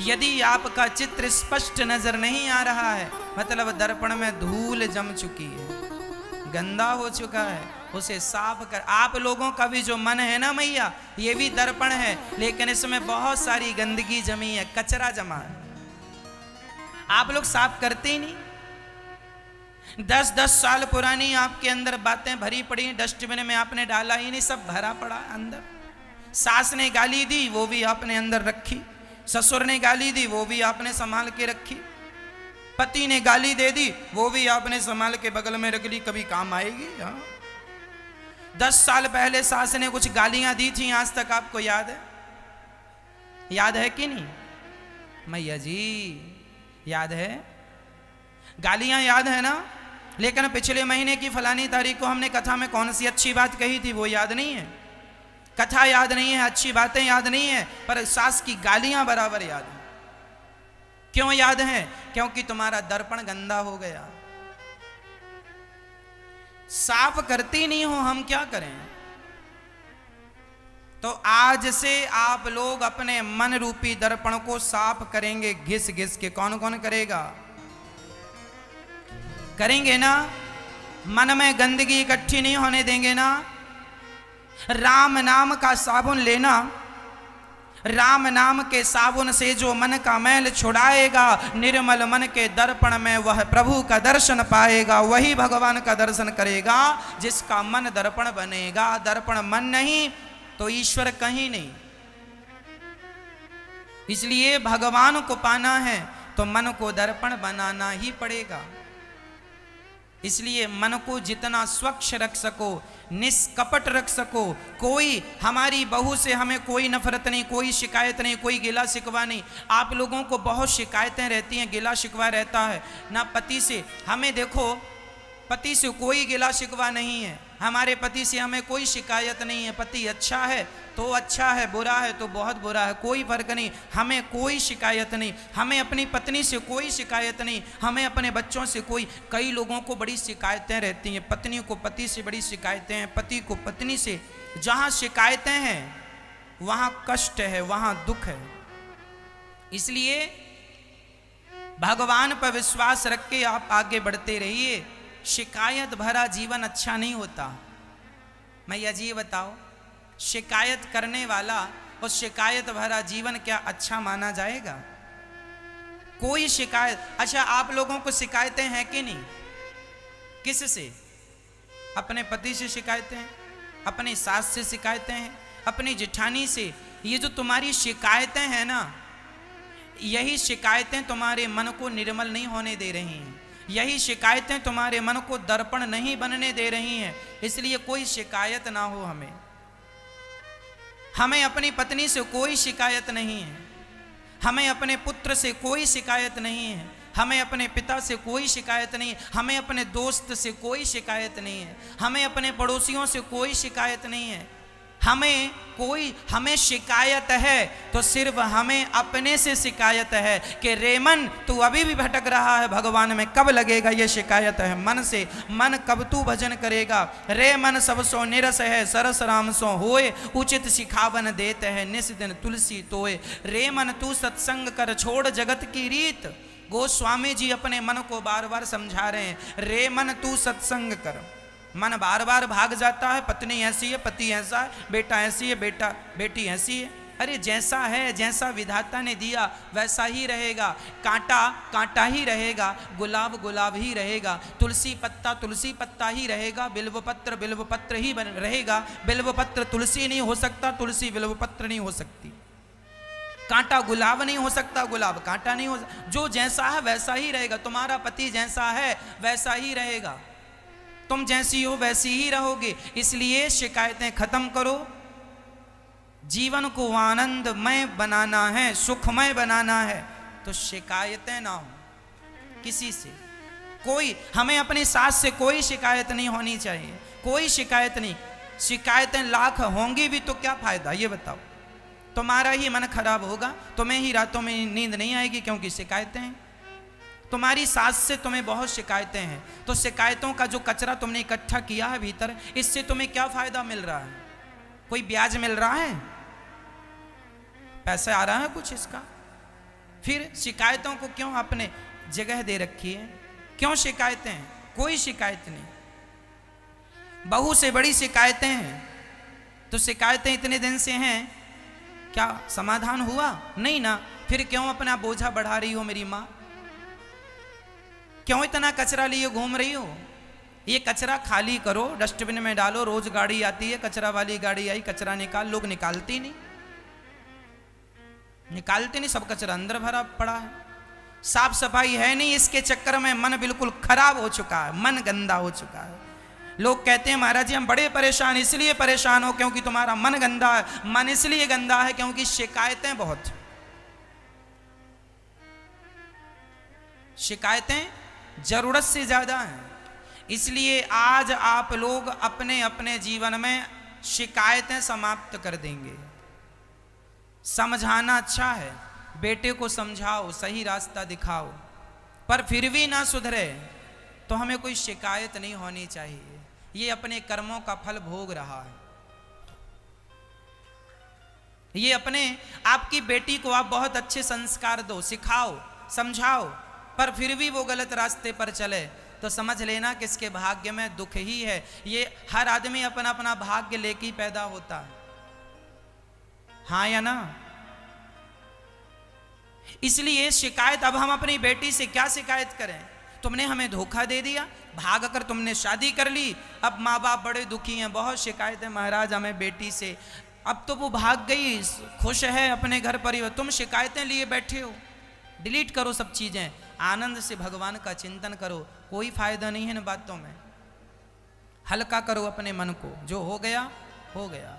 यदि आपका चित्र स्पष्ट नजर नहीं आ रहा है मतलब दर्पण में धूल जम चुकी है, गंदा हो चुका है, उसे साफ कर। आप लोगों का भी जो मन है ना मैया, ये भी दर्पण है, लेकिन इसमें बहुत सारी गंदगी जमी है, कचरा जमा है, आप लोग साफ करते ही नहीं। 10-10 साल पुरानी आपके अंदर बातें भरी पड़ी, डस्टबिन में आपने डाला ही नहीं, सब भरा पड़ा अंदर। सास ने गाली दी वो भी आपने अंदर रखी, ससुर ने गाली दी वो भी आपने संभाल के रखी, पति ने गाली दे दी वो भी आपने संभाल के बगल में रख ली, कभी काम आएगी। 10 साल पहले सास ने कुछ गालियां दी थी, आज तक आपको याद है? याद है कि नहीं मैया जी? याद है? गालियां याद है ना? लेकिन पिछले महीने की फलानी तारीख को हमने कथा में कौन सी अच्छी बात कही थी वो याद नहीं है। कथा याद नहीं है, अच्छी बातें याद नहीं है, पर सास की गालियां बराबर याद है। क्यों याद है? क्योंकि तुम्हारा दर्पण गंदा हो गया, साफ करती नहीं हो, हम क्या करें। तो आज से आप लोग अपने मन रूपी दर्पण को साफ करेंगे घिस घिस के। कौन कौन करेगा? करेंगे ना? मन में गंदगी इकट्ठी नहीं होने देंगे ना? राम नाम का साबुन लेना, राम नाम के साबुन से जो मन का मैल छुड़ाएगा, निर्मल मन के दर्पण में वह प्रभु का दर्शन पाएगा, वही भगवान का दर्शन करेगा जिसका मन दर्पण बनेगा। दर्पण मन नहीं तो ईश्वर कहीं नहीं। इसलिए भगवान को पाना है तो मन को दर्पण बनाना ही पड़ेगा। इसलिए मन को जितना स्वच्छ रख सको, निष्कपट रख सको, कोई हमारी बहू से हमें कोई नफरत नहीं, कोई शिकायत नहीं, कोई गिला शिकवा नहीं। आप लोगों को बहुत शिकायतें रहती हैं, गिला शिकवा रहता है ना पति से। हमें देखो, पति से कोई गिला शिकवा नहीं है, हमारे पति से हमें कोई शिकायत नहीं है। पति अच्छा है तो अच्छा है, बुरा है तो बहुत बुरा है, कोई फर्क नहीं, हमें कोई शिकायत नहीं। हमें अपनी पत्नी से कोई शिकायत नहीं, हमें अपने बच्चों से कोई। कई लोगों को बड़ी शिकायतें रहती हैं, पत्नी को पति से बड़ी शिकायतें हैं, पति को पत्नी से। जहाँ शिकायतें हैं वहां कष्ट है, वहां दुख है। इसलिए भगवान पर विश्वास रख के आप आगे बढ़ते रहिए। शिकायत भरा जीवन अच्छा नहीं होता। मैया जी बताओ, शिकायत करने वाला और शिकायत भरा जीवन क्या अच्छा माना जाएगा? कोई शिकायत, अच्छा आप लोगों को शिकायतें हैं कि नहीं? किस से? अपने पति से शिकायतें हैं, अपनी सास से शिकायतें हैं, अपनी जेठानी से। ये जो तुम्हारी शिकायतें हैं ना, यही शिकायतें तुम्हारे मन को निर्मल नहीं होने दे रही हैं। यही शिकायतें तुम्हारे मन को दर्पण नहीं बनने दे रही हैं। इसलिए कोई शिकायत ना हो हमें। हमें अपनी पत्नी से कोई शिकायत नहीं है, हमें अपने पुत्र से कोई शिकायत नहीं है, हमें अपने पिता से कोई शिकायत नहीं है, हमें अपने दोस्त से कोई शिकायत नहीं है, हमें अपने पड़ोसियों से कोई शिकायत नहीं है। हमें शिकायत है तो सिर्फ हमें अपने से शिकायत है कि रेमन तू अभी भी भटक रहा है भगवान में, कब लगेगा? ये शिकायत है मन से। मन कब तू भजन करेगा? रे मन सब सो निरस है, सरस राम सो होए, उचित सिखावन देते हैं निस दिन तुलसी तोए। रे मन तू सत्संग कर, छोड़ जगत की रीत। गोस्वामी जी अपने मन को बार बार समझा रहे हैं, रे मन तू सत्संग कर। मन बार बार भाग जाता है, पत्नी ऐसी है, पति ऐसा है, बेटा ऐसी है, बेटी ऐसी है। अरे जैसा है, जैसा विधाता ने दिया वैसा ही रहेगा। कांटा कांटा ही रहेगा, गुलाब गुलाब ही रहेगा, तुलसी पत्ता ही रहेगा, बिल्व पत्र ही रहेगा। बिल्व पत्र तुलसी नहीं हो सकता, तुलसी बिल्व पत्र नहीं हो सकती। कांटा गुलाब नहीं हो सकता, गुलाब कांटा नहीं हो सकता। जो जैसा है वैसा ही रहेगा। तुम्हारा पति जैसा है वैसा ही रहेगा, तुम जैसी हो वैसी ही रहोगे। इसलिए शिकायतें खत्म करो। जीवन को आनंदमय बनाना है, सुखमय बनाना है, तो शिकायतें ना हो किसी से। हमें अपनी सास से कोई शिकायत नहीं होनी चाहिए, कोई शिकायत नहीं। शिकायतें लाख होंगी भी तो क्या फायदा, ये बताओ? तुम्हारा ही मन खराब होगा, तुम्हें ही रातों में नींद नहीं आएगी, क्योंकि शिकायतें हैं। तुम्हारी सास से तुम्हें बहुत शिकायतें हैं, तो शिकायतों का जो कचरा तुमने इकट्ठा किया है भीतर, इससे तुम्हें क्या फायदा मिल रहा है? कोई ब्याज मिल रहा है? पैसा आ रहा है कुछ इसका? फिर शिकायतों को क्यों आपने जगह दे रखी है? क्यों शिकायतें हैं? कोई शिकायत नहीं। बहू से बड़ी शिकायतें हैं, तो शिकायतें इतने दिन से हैं, क्या समाधान हुआ? नहीं ना। फिर क्यों अपना बोझा बढ़ा रही हो मेरी माँ? क्यों इतना कचरा लिए घूम रही हो? ये कचरा खाली करो, डस्टबिन में डालो। रोज गाड़ी आती है, कचरा वाली गाड़ी आई, कचरा निकाल। लोग निकालते नहीं, सब कचरा अंदर भरा पड़ा है। साफ सफाई है नहीं, इसके चक्कर में मन बिल्कुल खराब हो चुका है, मन गंदा हो चुका है। लोग कहते हैं महाराज जी हम बड़े परेशान, इसलिए परेशान हो क्योंकि तुम्हारा मन गंदा है। मन इसलिए गंदा है क्योंकि शिकायतें बहुत, शिकायतें जरूरत से ज्यादा हैं। इसलिए आज आप लोग अपने अपने जीवन में शिकायतें समाप्त कर देंगे। समझाना अच्छा है, बेटे को समझाओ, सही रास्ता दिखाओ, पर फिर भी ना सुधरे तो हमें कोई शिकायत नहीं होनी चाहिए। ये अपने कर्मों का फल भोग रहा है। ये अपने आपकी बेटी को आप बहुत अच्छे संस्कार दो, सिखाओ, समझाओ, पर फिर भी वो गलत रास्ते पर चले तो समझ लेना कि इसके भाग्य में दुख ही है। ये हर आदमी अपना अपना भाग्य लेके ही पैदा होता है, हाँ या ना? इसलिए शिकायत, अब हम अपनी बेटी से क्या शिकायत करें? तुमने हमें धोखा दे दिया, भाग कर तुमने शादी कर ली, अब माँ बाप बड़े दुखी हैं। बहुत शिकायतें महाराज हमें बेटी से, अब तो वो भाग गई, खुश है अपने घर परिवार, तुम शिकायतें लिए बैठे हो। डिलीट करो सब चीजें, आनंद से भगवान का चिंतन करो। कोई फायदा नहीं है इन बातों में। हल्का करो अपने मन को, जो हो गया हो गया।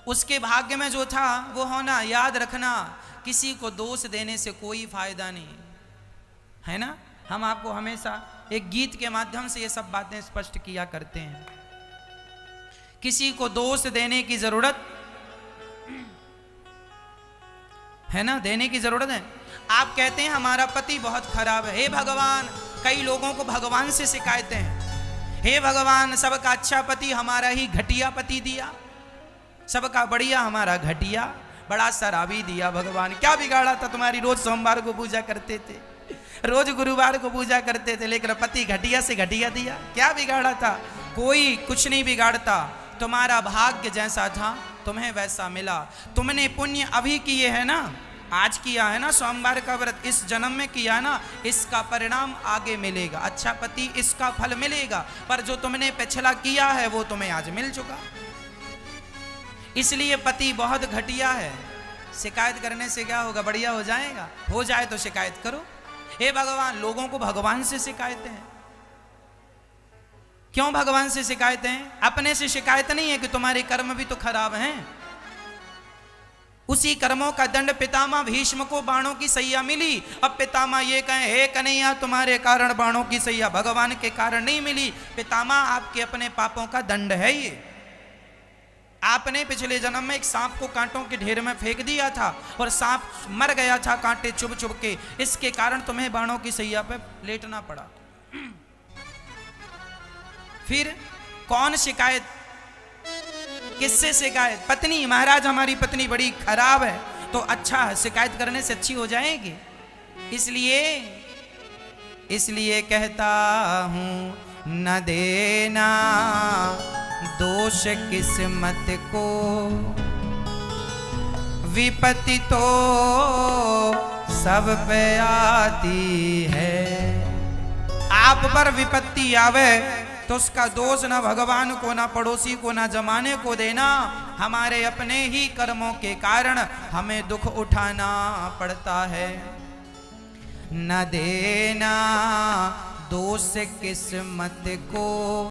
उसके भाग्य में जो था वो होना। याद रखना, किसी को दोष देने से कोई फायदा नहीं है ना। हम आपको हमेशा एक गीत के माध्यम से ये सब बातें स्पष्ट किया करते हैं। किसी को दोष देने की जरूरत है ना, देने की जरूरत है। आप कहते हैं हमारा पति बहुत खराब है, हे भगवान, कई लोगों को भगवान से शिकायतें हैं, हे भगवान सबका अच्छा पति हमारा ही घटिया पति दिया, सबका बढ़िया हमारा घटिया, बड़ा शराबी दिया भगवान। क्या बिगाड़ा था तुम्हारी? रोज सोमवार को पूजा करते थे, रोज गुरुवार को पूजा करते थे, लेकिन पति घटिया से घटिया दिया। क्या बिगाड़ा था? कोई कुछ नहीं बिगाड़ता, तुम्हारा भाग्य जैसा था तुम्हें वैसा मिला। तुमने पुण्य अभी किए है ना, आज किया है ना सोमवार का व्रत, इस जन्म में किया ना, इसका परिणाम आगे मिलेगा। अच्छा पति, इसका फल मिलेगा। पर जो तुमने पिछला किया है वो तुम्हें आज मिल चुका। इसलिए पति बहुत घटिया है। शिकायत करने से क्या होगा? बढ़िया हो जाएगा? हो जाए तो शिकायत करो। हे भगवान, लोगों को भगवान से शिकायतें हैं। क्यों भगवान से शिकायतें हैं? अपने से शिकायत नहीं है कि तुम्हारे कर्म भी तो खराब हैं। उसी कर्मों का दंड पितामह भीष्म को बाणों की सैया मिली। अब पितामह ये कहें, हे कन्हैया तुम्हारे कारण बाणों की सैया भगवान के कारण नहीं मिली। पितामह, आपके अपने पापों का दंड है ये। आपने पिछले जन्म में एक सांप को कांटों के ढेर में फेंक दिया था और सांप मर गया था कांटे चुभ चुभ के। इसके कारण तुम्हें बाणों की सैया पे लेटना पड़ा। फिर कौन शिकायत? किससे शिकायत? पत्नी, महाराज हमारी पत्नी बड़ी खराब है, तो अच्छा है, शिकायत करने से अच्छी हो जाएगी। इसलिए कहता हूं, न देना दोष किस्मत को, विपत्ति तो सब पे आती है। आप पर विपत्ति आवे तो उसका दोष ना भगवान को, ना पड़ोसी को, ना जमाने को देना। हमारे अपने ही कर्मों के कारण हमें दुख उठाना पड़ता है। न देना दोष किस्मत को।